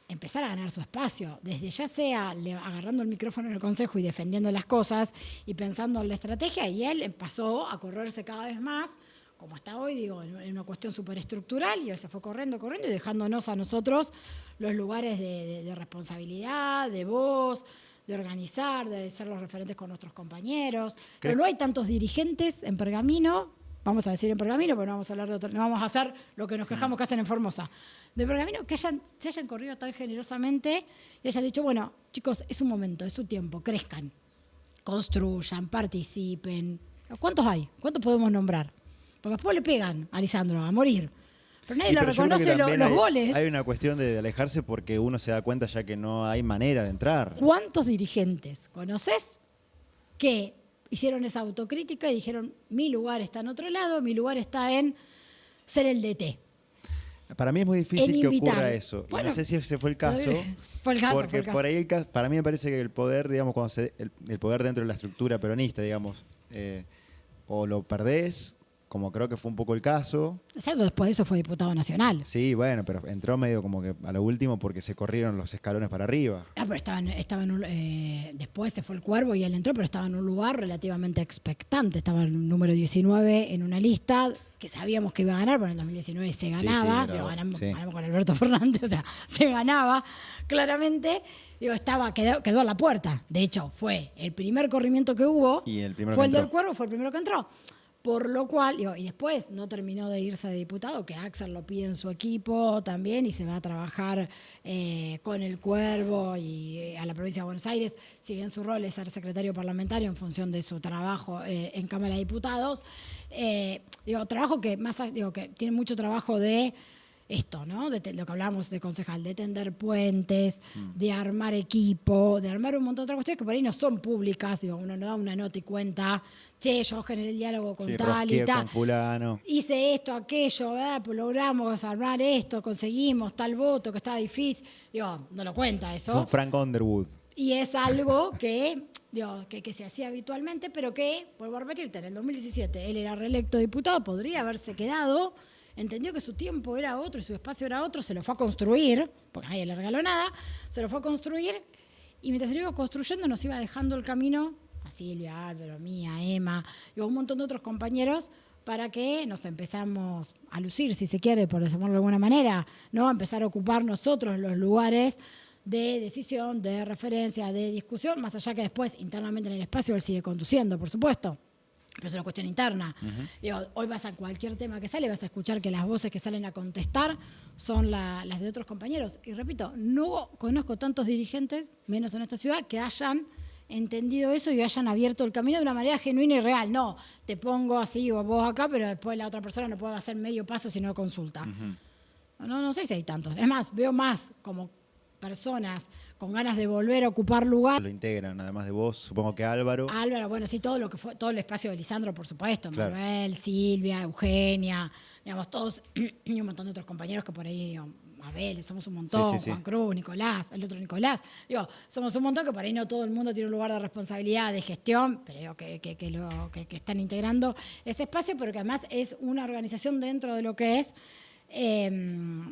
empezar a ganar su espacio, desde ya sea agarrando el micrófono en el consejo y defendiendo las cosas y pensando en la estrategia, y él pasó a correrse cada vez más, como está hoy, digo, en una cuestión súper estructural, y él se fue corriendo y dejándonos a nosotros los lugares de responsabilidad, de voz, de organizar, de ser los referentes con nuestros compañeros. Pero no hay tantos dirigentes en Pergamino, vamos a decir en Pergamino, pero no vamos a hablar de otro, no vamos a hacer lo que nos quejamos que hacen en Formosa. De Pergamino, que se hayan corrido tan generosamente y hayan dicho, bueno, chicos, es un momento, es su tiempo, crezcan, construyan, participen. ¿Cuántos hay? ¿Cuántos podemos nombrar? Porque después le pegan a Lisandro a morir. Pero nadie lo reconoce los goles. Hay una cuestión de alejarse porque uno se da cuenta ya que no hay manera de entrar. ¿Cuántos dirigentes conoces que hicieron esa autocrítica y dijeron, mi lugar está en otro lado, mi lugar está en ser el DT? Para mí es muy difícil que ocurra eso. Bueno, no sé si ese fue el caso. Fue el caso. Porque por ahí para mí me parece que el poder, digamos, el poder dentro de la estructura peronista, digamos, o lo perdés, como creo que fue un poco el caso. Exacto, después de eso fue diputado nacional. Sí, bueno, pero entró medio como que a lo último porque se corrieron los escalones para arriba. Pero después se fue el Cuervo y él entró, pero estaba en un lugar relativamente expectante. Estaba en el número 19 en una lista que sabíamos que iba a ganar, pero en el 2019 se ganaba. Sí, ganamos con Alberto Fernández, o sea, se ganaba claramente. Digo, quedó a la puerta. De hecho, fue el primer corrimiento que hubo. Y el primero fue que el entró. del Cuervo, fue el primero que entró. Por lo cual, y después no terminó de irse de diputado, que Axel lo pide en su equipo también y se va a trabajar con el Cuervo y a la provincia de Buenos Aires, si bien su rol es ser secretario parlamentario en función de su trabajo en Cámara de Diputados. Trabajo que que tiene mucho trabajo de esto, ¿no? De lo que hablábamos de concejal, de tender puentes, de armar equipo, de armar un montón de otras cuestiones que por ahí no son públicas. Uno no da una nota y cuenta, che, yo generé el diálogo con tal y tal. Con fulano. Hice esto, aquello, pues logramos armar esto, conseguimos tal voto que estaba difícil. No lo cuenta eso. Son Frank Underwood. Y es algo que se hacía habitualmente, pero que, vuelvo a repetirte, en el 2017 él era reelecto diputado, podría haberse quedado. Entendió que su tiempo era otro y su espacio era otro, se lo fue a construir, porque nadie le regaló nada, se lo fue a construir y mientras se lo iba construyendo nos iba dejando el camino a Silvia, Álvaro, a mí, a Emma y a un montón de otros compañeros para que nos empezamos a lucir, si se quiere, por decirlo de alguna manera, ¿no? A empezar a ocupar nosotros los lugares de decisión, de referencia, de discusión, más allá que después internamente en el espacio él sigue conduciendo, por supuesto. Pero es una cuestión interna. Hoy vas a cualquier tema que sale, vas a escuchar que las voces que salen a contestar son las de otros compañeros. Y repito, no conozco tantos dirigentes, menos en esta ciudad, que hayan entendido eso y hayan abierto el camino de una manera genuina y real. No, te pongo así o vos acá, pero después la otra persona no puede hacer medio paso si no consulta. No sé si hay tantos. Es más, veo más como personas con ganas de volver a ocupar lugar. Lo integran, además de vos, supongo que Álvaro. Álvaro, bueno, sí, todo lo que fue, todo el espacio de Lisandro, por supuesto, Claro. Manuel, Silvia, Eugenia, digamos, todos, y un montón de otros compañeros que por ahí, Abel, somos un montón, Sí. Juan Cruz, Nicolás, el otro Nicolás. Digo, somos un montón que por ahí no todo el mundo tiene un lugar de responsabilidad, de gestión, pero digo, que están integrando ese espacio, pero que además es una organización dentro de lo que es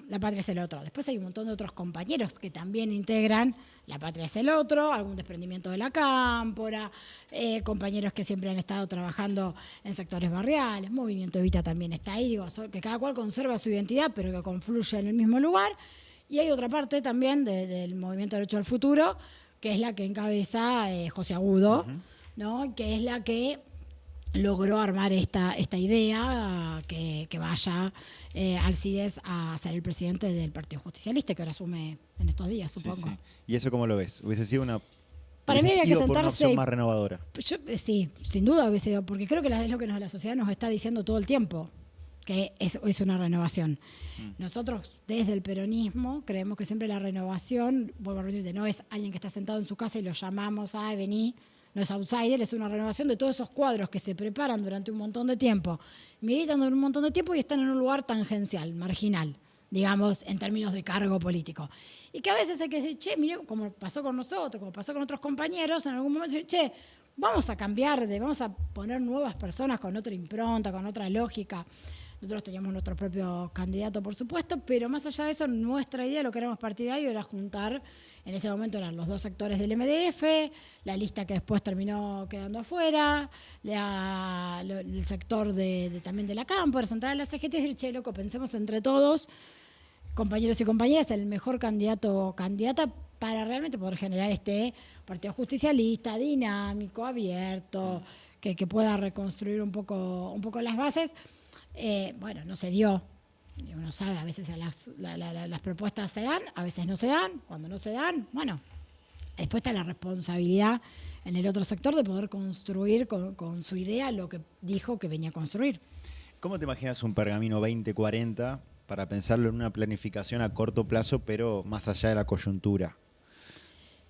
La Patria es el Otro. Después hay un montón de otros compañeros que también integran La Patria es el Otro, algún desprendimiento de la Cámpora, compañeros que siempre han estado trabajando en sectores barriales, Movimiento Evita también está ahí, digo, que cada cual conserva su identidad, pero que confluye en el mismo lugar. Y hay otra parte también del Movimiento Derecho al Futuro, que es la que encabeza José Agudo, ¿no? Que es la que logró armar esta idea que vaya Alcides a ser el presidente del Partido Justicialista, que ahora asume en estos días, supongo. Sí. ¿Y eso cómo lo ves? ¿Hubiese sido una... Para mí había que ido por una sentarse opción más renovadora? Sí, sin duda hubiese sido, porque creo que es lo que la sociedad nos está diciendo todo el tiempo, que es una renovación. Nosotros, desde el peronismo, creemos que siempre la renovación, vuelvo a repetirte, no es alguien que está sentado en su casa y lo llamamos, vení, no es outsider, es una renovación de todos esos cuadros que se preparan durante un montón de tiempo, militan durante un montón de tiempo y están en un lugar tangencial, marginal, digamos, en términos de cargo político. Y que a veces hay que decir, che, mire, como pasó con nosotros, como pasó con otros compañeros, en algún momento decir, che, vamos a cambiar, vamos a poner nuevas personas con otra impronta, con otra lógica. Nosotros teníamos nuestro propio candidato, por supuesto, pero más allá de eso, nuestra idea, lo que éramos partidario, era juntar, en ese momento eran los dos sectores del MDF, la lista que después terminó quedando afuera, el sector también de la Cámpora, central de la CGT, y decir, che, loco, pensemos entre todos, compañeros y compañeras, el mejor candidato o candidata para realmente poder generar este partido justicialista, dinámico, abierto, que pueda reconstruir un poco las bases. Bueno, no se dio. Uno sabe, a veces las propuestas se dan, a veces no se dan. Cuando no se dan, bueno, después está la responsabilidad en el otro sector de poder construir con su idea lo que dijo que venía a construir. ¿Cómo te imaginas un Pergamino 2040 para pensarlo en una planificación a corto plazo, pero más allá de la coyuntura?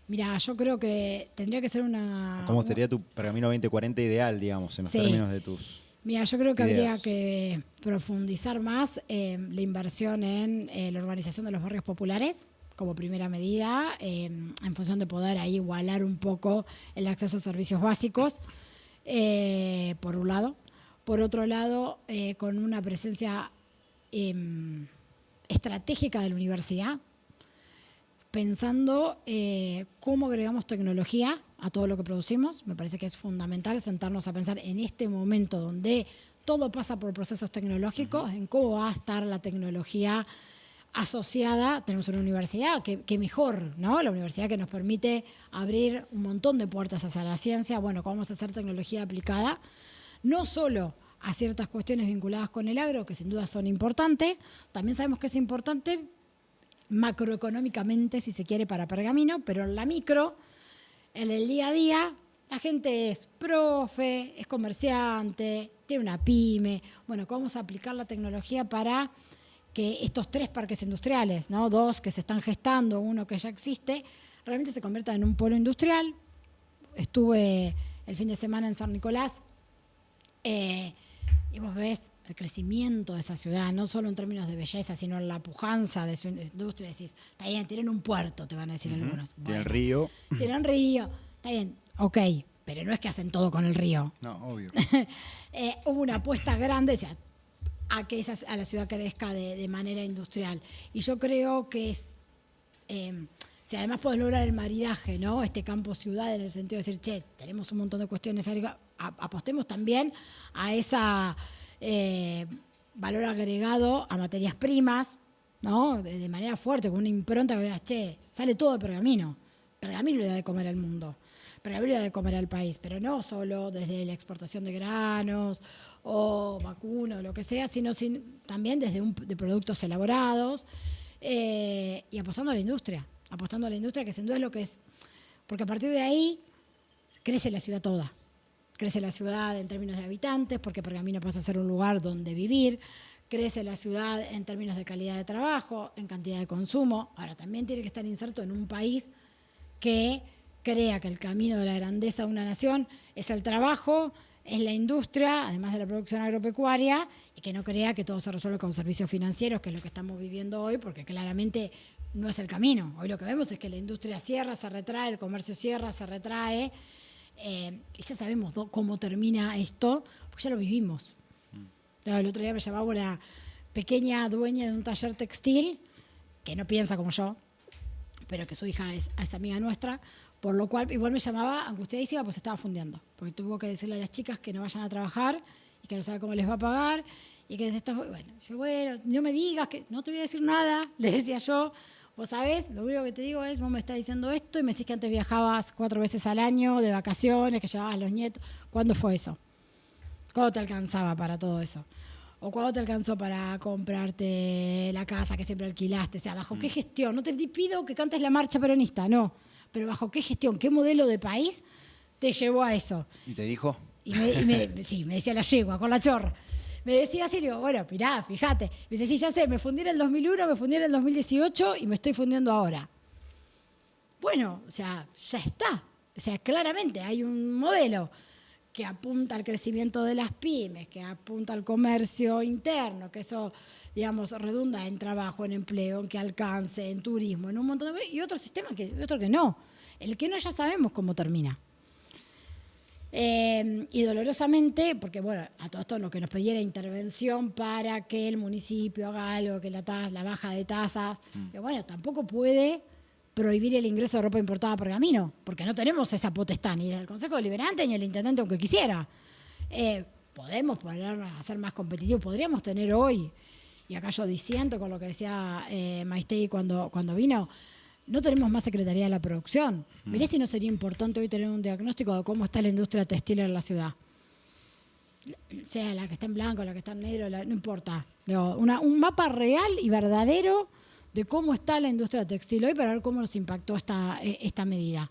Mira, yo creo que tendría que ser una... ¿Cómo sería tu Pergamino 2040 ideal, digamos, en los términos de tus... Mira, yo creo que ideas? habría que profundizar más la inversión en la urbanización de los barrios populares como primera medida, en función de poder ahí igualar un poco el acceso a servicios básicos, por un lado. Por otro lado, con una presencia estratégica de la universidad, pensando cómo agregamos tecnología a todo lo que producimos. Me parece que es fundamental sentarnos a pensar en este momento donde todo pasa por procesos tecnológicos, en cómo va a estar la tecnología asociada. Tenemos una universidad que mejor, ¿no? La universidad que nos permite abrir un montón de puertas hacia la ciencia. Bueno, ¿cómo vamos a hacer tecnología aplicada? No solo a ciertas cuestiones vinculadas con el agro, que sin duda son importantes, también sabemos que es importante macroeconómicamente, si se quiere, para Pergamino, pero en la micro, en el día a día, la gente es profe, es comerciante, tiene una pyme. Bueno, ¿cómo vamos a aplicar la tecnología para que estos 3 parques industriales, ¿no? 2 que se están gestando, 1 que ya existe, realmente se conviertan en un polo industrial? Estuve el fin de semana en San Nicolás y vos ves el crecimiento de esa ciudad, no solo en términos de belleza, sino en la pujanza de su industria. Decís, está bien, tienen un puerto, te van a decir algunos. Tienen río. Tienen río, está bien, ok, pero no es que hacen todo con el río. No, obvio. Hubo una apuesta grande, o sea, a la ciudad crezca de manera industrial. Y yo creo que es... si además podés lograr el maridaje, ¿no? Este campo-ciudad, en el sentido de decir, che, tenemos un montón de cuestiones, apostemos también a esa valor agregado a materias primas, ¿no? De manera fuerte, con una impronta que veas, che, sale todo de Pergamino. Pergamino le da de comer al mundo. Pergamino le da de comer al país, pero no solo desde la exportación de granos o vacunas o lo que sea, sino también desde de productos elaborados y apostando a la industria. Apostando a la industria, que sin duda es lo que es. Porque a partir de ahí crece la ciudad toda. Crece la ciudad en términos de habitantes, porque Pergamino pasa a ser un lugar donde vivir. crece la ciudad en términos de calidad de trabajo, en cantidad de consumo. Ahora, también tiene que estar inserto en un país que crea que el camino de la grandeza de una nación es el trabajo, es la industria, además de la producción agropecuaria, y que no crea que todo se resuelve con servicios financieros, que es lo que estamos viviendo hoy, porque claramente no es el camino. Hoy lo que vemos es que la industria cierra, se retrae, el comercio cierra, se retrae, y ya sabemos cómo termina esto, porque ya lo vivimos. El otro día me llamaba una pequeña dueña de un taller textil, que no piensa como yo, pero que su hija es amiga nuestra, por lo cual igual me llamaba angustiadísima, pues estaba fundiendo, porque tuvo que decirle a las chicas que no vayan a trabajar y que no sabe cómo les va a pagar, y que desde esta... Bueno, no me digas, que no te voy a decir nada, le decía yo. Vos sabés, lo único que te digo es, vos me estás diciendo esto y me decís que antes viajabas 4 veces al año de vacaciones, que llevabas a los nietos. ¿Cuándo fue eso? ¿Cuándo te alcanzaba para todo eso? ¿O cuándo te alcanzó para comprarte la casa que siempre alquilaste? O sea, ¿bajo qué gestión? No te pido que cantes la marcha peronista, no. Pero ¿bajo qué gestión? ¿Qué modelo de país te llevó a eso? ¿Y te dijo? Sí, me decía la yegua, con la chorra. Me decía así, digo, bueno, mirá, fíjate. Me dice, sí, ya sé, me fundí en el 2001, me fundí en el 2018 y me estoy fundiendo ahora. Bueno, o sea, ya está. O sea, claramente hay un modelo que apunta al crecimiento de las pymes, que apunta al comercio interno, que eso, digamos, redunda en trabajo, en empleo, en que alcance, en turismo, en un montón de cosas, y otro sistema otro que no. El que no ya sabemos cómo termina. Y dolorosamente, porque bueno, a todo esto lo que nos pidiera intervención para que el municipio haga algo, que la baja de tasas, que bueno, tampoco puede prohibir el ingreso de ropa importada a Pergamino, porque no tenemos esa potestad ni del Consejo Deliberante ni el intendente, aunque quisiera. Podemos hacer más competitivo, podríamos tener hoy, y acá yo diciendo con lo que decía Maistei cuando vino, no tenemos más Secretaría de la Producción. Mirá si no sería importante hoy tener un diagnóstico de cómo está la industria textil en la ciudad. Sea la que está en blanco, la que está en negro, no importa. Un mapa real y verdadero de cómo está la industria textil hoy para ver cómo nos impactó esta medida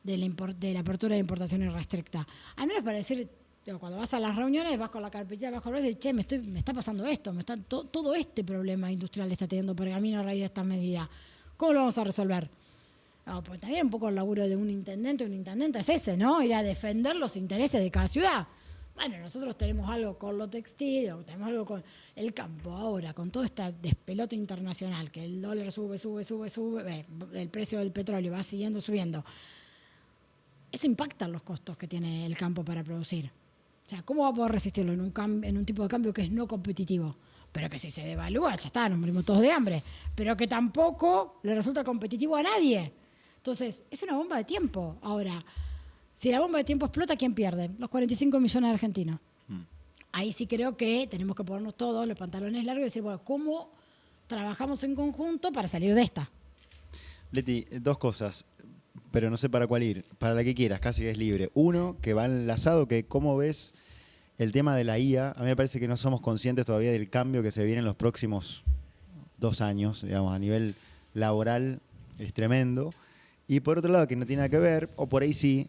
de la apertura de importaciones restricta. Al menos para decir, cuando vas a las reuniones, vas con la carpetita bajo el brazo y dices, che, me está pasando esto, todo este problema industrial está teniendo Pergamino a raíz de esta medida. ¿Cómo lo vamos a resolver? Pues también un poco el laburo de un intendente es ese, ¿no? Ir a defender los intereses de cada ciudad. Bueno, nosotros tenemos algo con lo textil, o tenemos algo con el campo ahora, con todo este despelote internacional, que el dólar sube, el precio del petróleo va siguiendo subiendo. Eso impacta los costos que tiene el campo para producir. O sea, ¿cómo va a poder resistirlo en un tipo de cambio que es no competitivo? Pero que si se devalúa, ya está, nos morimos todos de hambre. Pero que tampoco le resulta competitivo a nadie. Entonces, es una bomba de tiempo. Ahora, si la bomba de tiempo explota, ¿quién pierde? Los 45 millones de argentinos. Ahí sí creo que tenemos que ponernos todos los pantalones largos y decir, bueno, ¿cómo trabajamos en conjunto para salir de esta? Leti, 2 cosas, pero no sé para cuál ir. Para la que quieras, casi que es libre. Uno, que va enlazado, que cómo ves el tema de la IA. A mí me parece que no somos conscientes todavía del cambio que se viene en los próximos 2 años, digamos, a nivel laboral es tremendo. Y por otro lado, que no tiene nada que ver, o por ahí sí,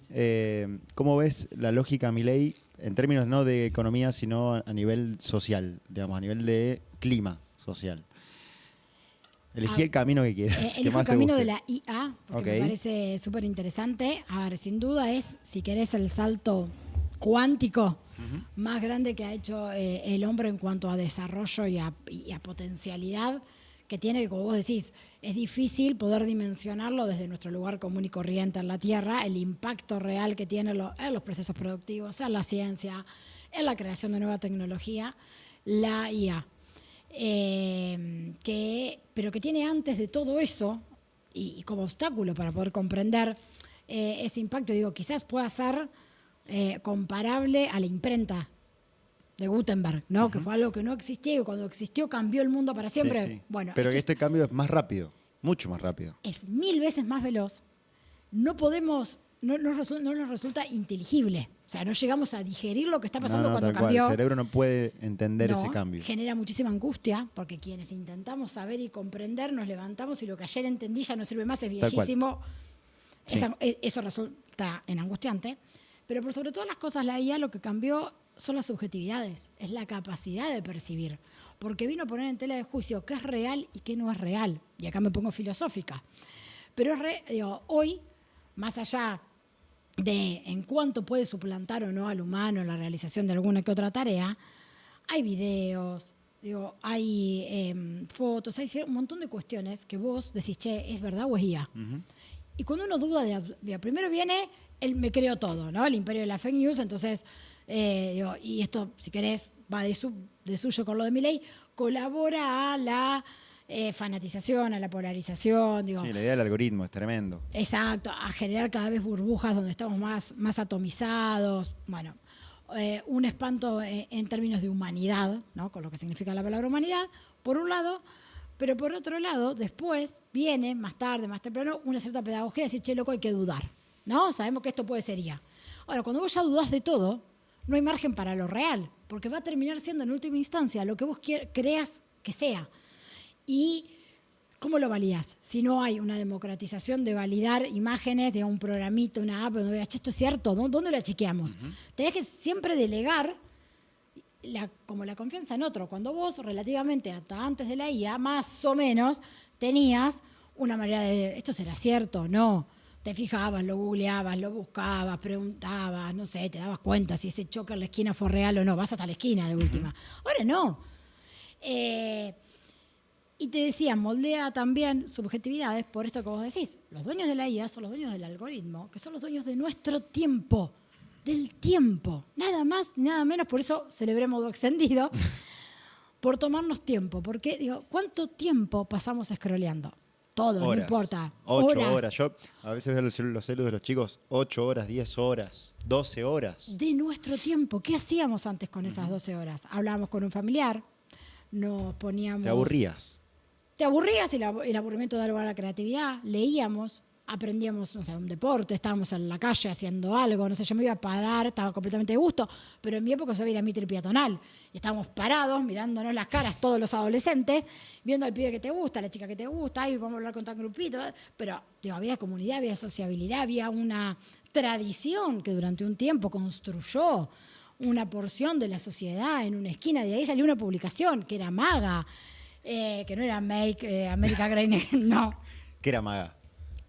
¿cómo ves la lógica Milei en términos no de economía, sino a nivel social, digamos, a nivel de clima social? Elegí el camino que quieras. Elijo el camino de la IA, porque me parece súper interesante. A ver, sin duda es, si querés, el salto cuántico más grande que ha hecho el hombre en cuanto a desarrollo y a potencialidad que tiene, que como vos decís, es difícil poder dimensionarlo desde nuestro lugar común y corriente en la Tierra, el impacto real que tiene en los procesos productivos, en la ciencia, en la creación de nueva tecnología, la IA. Pero que tiene antes de todo eso, y como obstáculo para poder comprender ese impacto, digo, quizás pueda ser comparable a la imprenta de Gutenberg, ¿no? Que fue algo que no existía y que cuando existió cambió el mundo para siempre. Sí. Bueno, pero este cambio es más rápido, mucho más rápido. Es 1000 veces más veloz. No nos resulta inteligible. O sea, no llegamos a digerir lo que está pasando cuando cambió. El cerebro no puede entender ese cambio. Genera muchísima angustia, porque quienes intentamos saber y comprender nos levantamos y lo que ayer entendí ya no sirve más, es viejísimo. Eso resulta en angustiante. Pero por sobre todas las cosas, la IA lo que cambió son las subjetividades, es la capacidad de percibir. Porque vino a poner en tela de juicio qué es real y qué no es real. Y acá me pongo filosófica. Pero hoy, más allá de en cuánto puede suplantar o no al humano en la realización de alguna que otra tarea, hay videos, hay fotos, hay un montón de cuestiones que vos decís, che, ¿es verdad o es IA? Uh-huh. Y cuando uno duda primero viene el me creo todo, ¿no? El imperio de la fake news, entonces, y esto, si querés, va de suyo con lo de Milei, colabora a la fanatización, a la polarización. Sí, la idea del algoritmo es tremendo. Exacto, a generar cada vez burbujas donde estamos más atomizados. Bueno, un espanto en términos de humanidad, ¿no? Con lo que significa la palabra humanidad, por un lado, pero por otro lado, después viene, más tarde, más temprano, una cierta pedagogía de decir, che, loco, hay que dudar, ¿no? Sabemos que esto puede ser IA. Ahora, cuando vos ya dudás de todo, no hay margen para lo real, porque va a terminar siendo en última instancia lo que vos creas que sea. ¿Y cómo lo validás? Si no hay una democratización de validar imágenes de un programita, una app, donde veas, che, esto es cierto, ¿dónde la chequeamos? Uh-huh. Tenés que siempre delegar como la confianza en otro. Cuando vos, relativamente hasta antes de la IA, más o menos tenías una manera de, ¿esto será cierto o no? Te fijabas, lo googleabas, lo buscabas, preguntabas, no sé, te dabas cuenta si ese choque en la esquina fue real o no. Vas hasta la esquina de última. Uh-huh. Ahora no. Y te decía, moldea también subjetividades por esto que vos decís. Los dueños de la IA son los dueños del algoritmo, que son los dueños de nuestro tiempo, del tiempo. Nada más ni nada menos, por eso celebré modo extendido, por tomarnos tiempo. Porque, ¿cuánto tiempo pasamos scrolleando? Todo, horas. No importa. 8 horas. Yo a veces veo los celos de los chicos, 8 horas, 10 horas, 12 horas. De nuestro tiempo. ¿Qué hacíamos antes con esas 12 horas? Hablábamos con un familiar, nos poníamos... ¿Te aburrías? Te aburrías y el aburrimiento da lugar a la creatividad. Leíamos, aprendíamos, no sé, un deporte, estábamos en la calle haciendo algo, no sé, yo me iba a parar, estaba completamente de gusto, pero en mi época yo iba a Mitre peatonal y estábamos parados, mirándonos las caras todos los adolescentes, viendo al pibe que te gusta, a la chica que te gusta, ahí vamos a hablar con tal grupito, pero había comunidad, había sociabilidad, había una tradición que durante un tiempo construyó una porción de la sociedad en una esquina, de ahí salió una publicación que era Maga, que no era Make America Great, no. ¿Qué era Maga?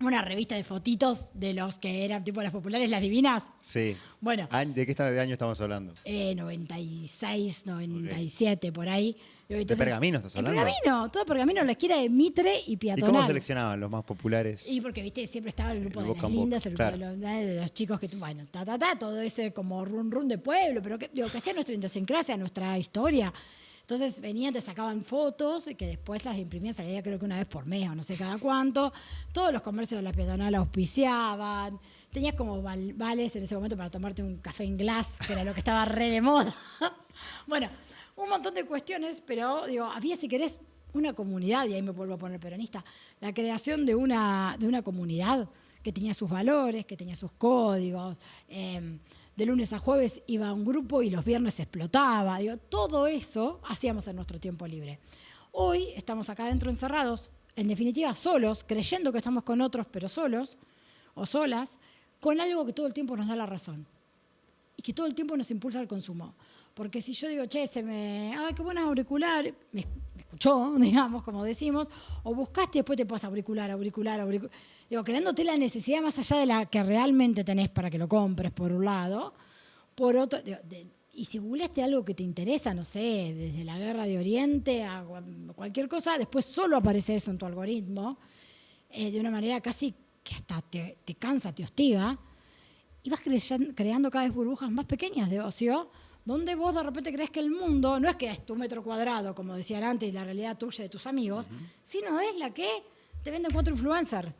Una revista de fotitos de los que eran tipo las populares, las divinas. Sí. Bueno. ¿De qué año estamos hablando? 96, 97, okay. Por ahí. Entonces, ¿de Pergamino estás hablando? Pergamino, todo Pergamino, la esquina de Mitre y peatonal. ¿Y cómo seleccionaban los más populares? Y porque, viste, siempre estaba el grupo de las lindas, el grupo claro. de los chicos que, bueno, todo ese como run de pueblo, pero que hacía nuestra idiosincrasia, nuestra historia. Entonces venían, te sacaban fotos que después las imprimían, salía creo que una vez por mes o no sé cada cuánto. Todos los comercios de la peatonal auspiciaban. Tenías como vales en ese momento para tomarte un café en glass, que era lo que estaba re de moda. Bueno, un montón de cuestiones, pero había, si querés, una comunidad, y ahí me vuelvo a poner peronista, la creación de una comunidad que tenía sus valores, que tenía sus códigos. De lunes a jueves iba un grupo y los viernes explotaba. Todo eso hacíamos en nuestro tiempo libre. Hoy estamos acá adentro encerrados, en definitiva solos, creyendo que estamos con otros, pero solos o solas, con algo que todo el tiempo nos da la razón y que todo el tiempo nos impulsa al consumo. Porque si yo digo, che, ¡ay, qué buenos auriculares! Me escuchó, digamos, como decimos, o buscaste y después te pasa auricular. Creándote la necesidad más allá de la que realmente tenés para que lo compres, por un lado. Por otro, y si googleaste algo que te interesa, no sé, desde la guerra de Oriente a cualquier cosa, después solo aparece eso en tu algoritmo, de una manera casi que hasta te cansa, te hostiga, y vas creando cada vez burbujas más pequeñas de ocio, donde vos de repente crees que el mundo no es que es tu metro cuadrado, como decían antes, la realidad tuya y de tus amigos, sino es la que te venden 4 influencers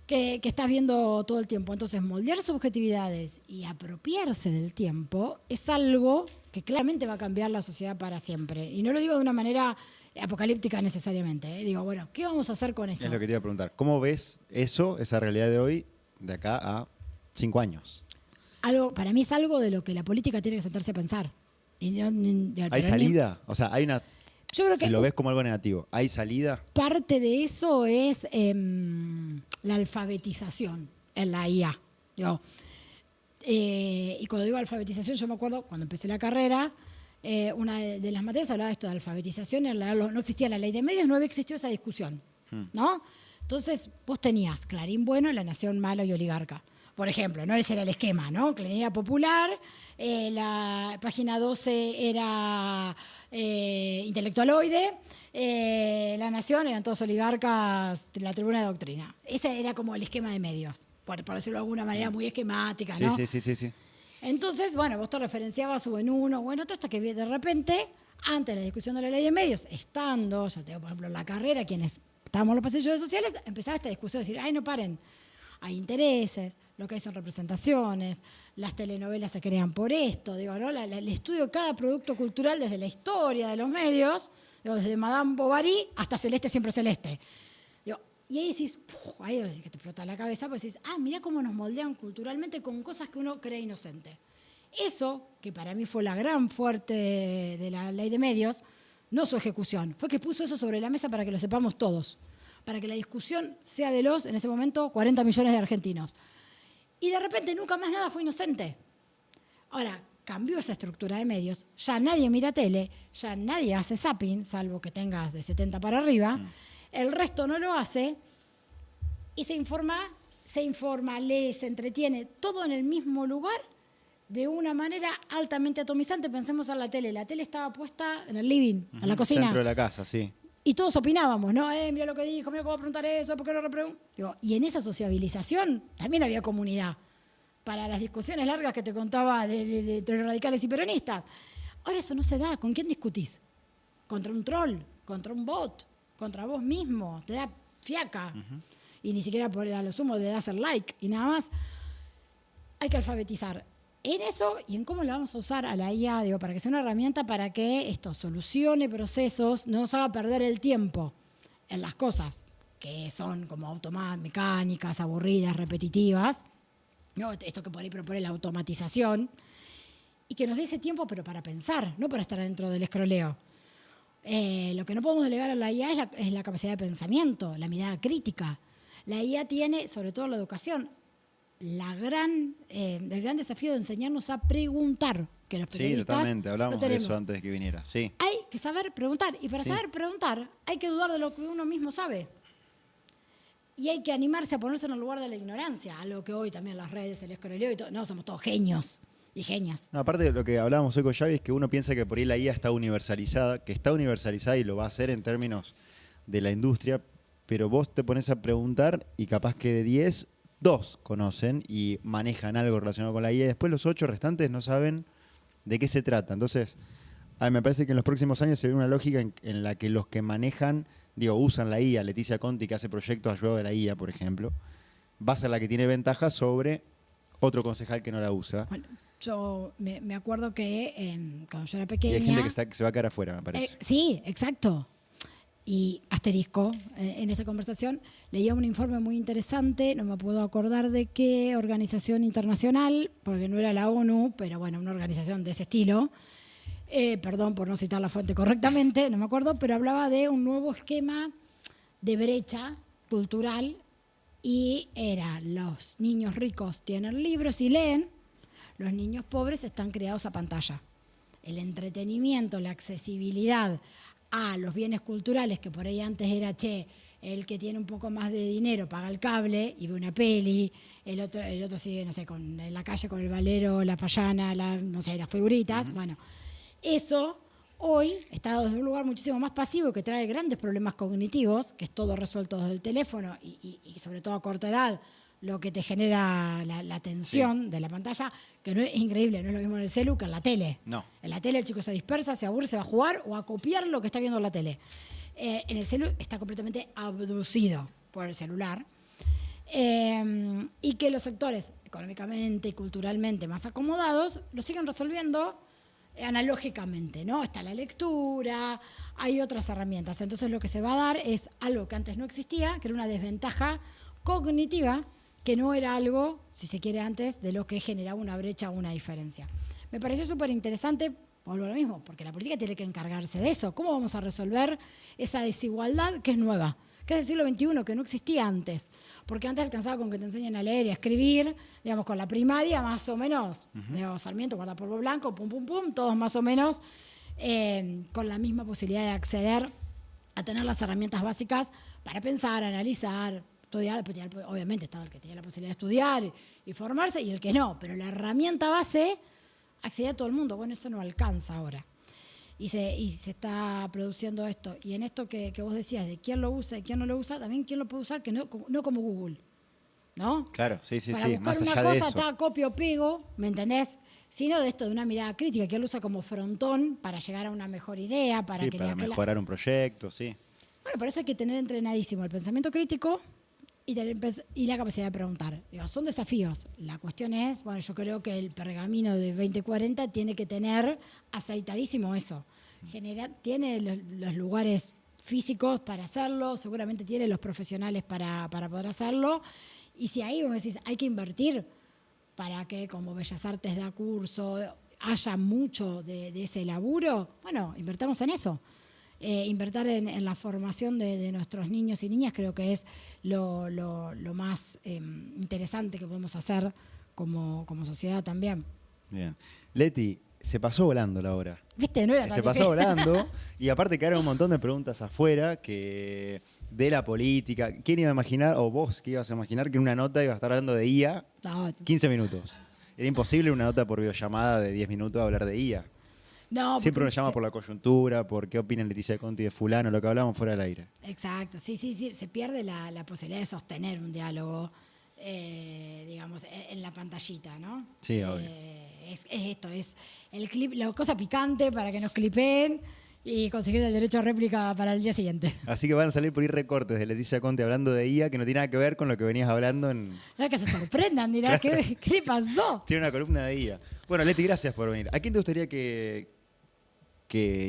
que estás viendo todo el tiempo. Entonces, moldear subjetividades y apropiarse del tiempo es algo que claramente va a cambiar la sociedad para siempre. Y no lo digo de una manera apocalíptica necesariamente. Digo, bueno, ¿qué vamos a hacer con eso? Es lo que te iba a preguntar. ¿Cómo ves esa realidad de hoy, de acá a 5 años? Para mí es algo de lo que la política tiene que sentarse a pensar. ¿Hay salida? O sea, hay una... Yo creo que si lo ves como algo negativo, ¿hay salida? Parte de eso es la alfabetización en la IA. Y cuando digo alfabetización, yo me acuerdo, cuando empecé la carrera, una de las materias hablaba de esto de alfabetización, no existía la ley de medios, no había existido esa discusión, ¿no? Entonces, vos tenías Clarín bueno, La Nación malo y oligarca. Por ejemplo, ¿no? Ese era el esquema, ¿no? Clarín era popular, la página 12 era intelectualoide, La Nación eran todos oligarcas, la Tribuna de Doctrina. Ese era como el esquema de medios, por decirlo de alguna manera muy esquemática, ¿no? Sí. Entonces, bueno, vos te referenciabas o en uno o en otro hasta que de repente, antes de la discusión de la ley de medios, estando, yo te digo, por ejemplo, en la carrera, quienes estábamos en los pasillos sociales, empezaba esta discusión de decir, ay, no paren, hay intereses, lo que hay son representaciones, las telenovelas se crean por esto, digo, ¿no? El estudio de cada producto cultural desde la historia de los medios, digo, desde Madame Bovary hasta Celeste siempre celeste. Digo, y ahí decís, ahí decís que te explota la cabeza, pues decís, mirá cómo nos moldean culturalmente con cosas que uno cree inocente. Eso, que para mí fue la gran fuerte de la ley de medios, no su ejecución, fue que puso eso sobre la mesa para que lo sepamos todos, para que la discusión sea de en ese momento, 40 millones de argentinos. Y de repente nunca más nada fue inocente. Ahora, cambió esa estructura de medios, ya nadie mira tele, ya nadie hace zapping, salvo que tengas de 70 para arriba, el resto no lo hace, y se informa, lee, se entretiene, todo en el mismo lugar, de una manera altamente atomizante. Pensemos en la tele estaba puesta en el living, en la cocina. Centro de la casa, sí. Y todos opinábamos, ¿no? Mira lo que dijo, mira cómo va a preguntar eso, ¿por qué no repregunto? Y en esa sociabilización también había comunidad. Para las discusiones largas que te contaba de radicales y peronistas. Ahora eso no se da. ¿Con quién discutís? ¿Contra un troll? ¿Contra un bot? ¿Contra vos mismo? Te da fiaca. Y ni siquiera a lo sumo le das el like y nada más. Hay que alfabetizar en eso y en cómo la vamos a usar a la IA, digo, para que sea una herramienta para que esto solucione procesos, no nos haga perder el tiempo en las cosas que son como automáticas, mecánicas, aburridas, repetitivas, ¿no? Esto que por ahí propone la automatización, y que nos dé ese tiempo, pero para pensar, no para estar dentro del escroleo. Lo que no podemos delegar a la IA es la capacidad de pensamiento, la mirada crítica. La IA tiene, sobre todo en la educación, el gran desafío de enseñarnos a preguntar, que los periodistas totalmente, hablamos de eso antes de que viniera. Sí. Hay que saber preguntar, y para saber preguntar hay que dudar de lo que uno mismo sabe. Y hay que animarse a ponerse en el lugar de la ignorancia, a lo que hoy también las redes, el escroleo y todo. No, somos todos genios y genias. No, aparte de lo que hablábamos hoy con Xavi es que uno piensa que por ahí la IA está universalizada, y lo va a hacer en términos de la industria, pero vos te pones a preguntar y capaz que de 10, 2 conocen y manejan algo relacionado con la IA, y después los 8 restantes no saben de qué se trata. Entonces, a mí me parece que en los próximos años se ve una lógica en la que los que manejan, usan la IA, Leticia Conti, que hace proyectos ayudados de la IA, por ejemplo, va a ser la que tiene ventaja sobre otro concejal que no la usa. Bueno, yo me acuerdo que cuando yo era pequeña... Y hay gente que se va a quedar afuera, me parece. Sí, exacto. Y asterisco, en esta conversación leía un informe muy interesante, no me puedo acordar de qué organización internacional, porque no era la ONU, pero bueno, una organización de ese estilo. Perdón por no citar la fuente correctamente, no me acuerdo, pero hablaba de un nuevo esquema de brecha cultural y era: los niños ricos tienen libros y leen, los niños pobres están criados a pantalla. El entretenimiento, la accesibilidad a los bienes culturales, que por ahí antes era, el que tiene un poco más de dinero paga el cable y ve una peli, el otro sigue, no sé, en la calle con el valero, la payana, no sé, las figuritas. Bueno, eso hoy está desde un lugar muchísimo más pasivo, que trae grandes problemas cognitivos, que es todo resuelto desde el teléfono y sobre todo a corta edad, lo que te genera la tensión de la pantalla, que no es increíble, no es lo mismo en el celu que en la tele. No. En la tele el chico se dispersa, se aburre, se va a jugar o a copiar lo que está viendo en la tele. En el celu está completamente abducido por el celular. Y que los sectores económicamente y culturalmente más acomodados lo siguen resolviendo analógicamente, ¿no? Está la lectura, hay otras herramientas. Entonces lo que se va a dar es algo que antes no existía, que era una desventaja cognitiva, que no era algo, si se quiere, antes de lo que generaba una brecha o una diferencia. Me pareció súper interesante, vuelvo a lo mismo, porque la política tiene que encargarse de eso. ¿Cómo vamos a resolver esa desigualdad que es nueva, que es del siglo XXI, que no existía antes. Porque antes alcanzaba con que te enseñen a leer y a escribir, digamos, con la primaria más o menos, digamos, Sarmiento, guardapolvo blanco, pum, pum, pum, todos más o menos con la misma posibilidad de acceder a tener las herramientas básicas para pensar, analizar, estudiar. Después, obviamente estaba el que tenía la posibilidad de estudiar y formarse y el que no, pero la herramienta base accedía a todo el mundo. Bueno, eso no alcanza ahora. Y se está produciendo esto. Y en esto que vos decías, de quién lo usa y quién no lo usa, también quién lo puede usar, que no como Google. ¿No? Claro, sí, Para buscar más una allá de cosa, eso. está copio pego, ¿me entendés? Sino de esto, de una mirada crítica, que él usa como frontón para llegar a una mejor idea, para Sí, que para mejorar un proyecto, sí. Bueno, por eso hay que tener entrenadísimo el pensamiento crítico y la capacidad de preguntar. Digo, son desafíos. La cuestión es, bueno, yo creo que el pergamino de 2040 tiene que tener aceitadísimo eso. Tiene los lugares físicos para hacerlo, seguramente tiene los profesionales para poder hacerlo. Y si ahí vos decís, hay que invertir para que como Bellas Artes da curso, haya mucho de ese laburo, bueno, invertamos en eso. Invertir en la formación de nuestros niños y niñas creo que es lo más interesante que podemos hacer como sociedad también. Bien. Leti, se pasó volando la hora. ¿Viste? No era tan Se pasó difícil. volando y aparte quedaron un montón de preguntas afuera que de la política. ¿Quién iba a imaginar, o vos qué ibas a imaginar, que en una nota iba a estar hablando de IA No, 15 minutos? Era imposible una nota por videollamada de 10 minutos hablar de IA. no, Siempre porque- nos llama por la coyuntura, por qué opina Leticia Conti de fulano, lo que hablamos fuera del aire. Exacto, sí, se pierde la posibilidad de sostener un diálogo, digamos, en la pantallita, ¿no? Sí, obvio. Es esto, es el clip, la cosa picante para que nos clipeen y conseguir el derecho a réplica para el día siguiente. Así que van a salir por ahí recortes de Leticia Conti hablando de IA que no tiene nada que ver con lo que venías hablando en... Es que se sorprendan, dirán, ¿qué le pasó? Tiene una columna de IA. Bueno, Leti, gracias por venir. ¿A quién te gustaría que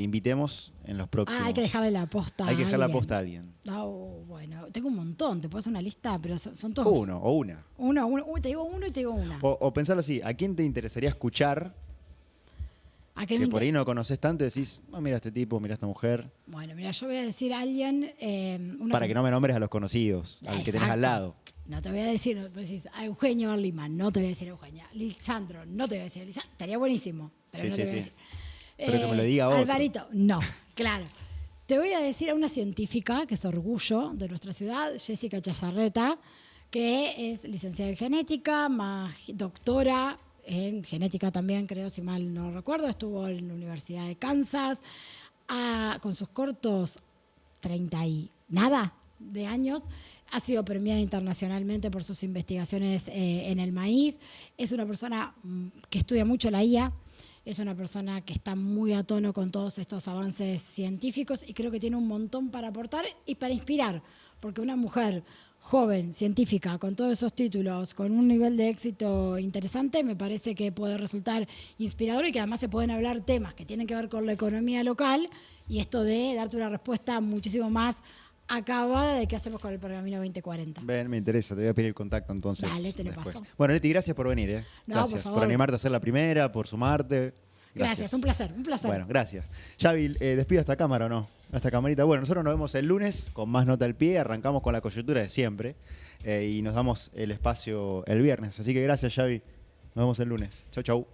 invitemos en los próximos? Hay que dejarle la posta Hay que dejar la alguien. posta a alguien. No, bueno, tengo un montón, te puedo hacer una lista, pero son todos. Uno o una. Te digo uno y te digo una. O pensarlo así, ¿a quién te interesaría escuchar ¿A qué que me por ahí no conoces tanto y decís, mira este tipo, mira esta mujer? Bueno, mira, yo voy a decir a alguien. Para que no me nombres a los conocidos, al que tenés Exacto. al lado. No te voy a decir, vos decís, a Eugenio Orliman, no te voy a decir a Eugenia. Lisandro, no te voy a decir a Lisandro. Estaría buenísimo, pero Sí, no sí, te voy a sí. decir. Pero que me lo diga otro. Alvarito, no, claro. Te voy a decir a una científica que es orgullo de nuestra ciudad, Jessica Chazarreta, que es licenciada en genética, doctora en genética también, creo, si mal no recuerdo. Estuvo en la Universidad de Kansas con sus cortos 30 y nada de años. Ha sido premiada internacionalmente por sus investigaciones en el maíz. Es una persona que estudia mucho la IA. Es una persona que está muy a tono con todos estos avances científicos y creo que tiene un montón para aportar y para inspirar, porque una mujer joven, científica, con todos esos títulos, con un nivel de éxito interesante, me parece que puede resultar inspirador y que además se pueden hablar temas que tienen que ver con la economía local y esto de darte una respuesta muchísimo más acabada de qué hacemos con el Pergamino 2040. Ven, me interesa, te voy a pedir el contacto entonces. Dale, te lo después. paso. Bueno, Leti, gracias por venir. No, Gracias por favor. animarte a ser la primera, por sumarte. Gracias, un placer, un placer. Bueno, gracias. Xavi, despido esta cámara o no, a esta camarita. Bueno, nosotros nos vemos el lunes con más nota al pie, arrancamos con la coyuntura de siempre y nos damos el espacio el viernes. Así que gracias, Xavi. Nos vemos el lunes. Chau, chau.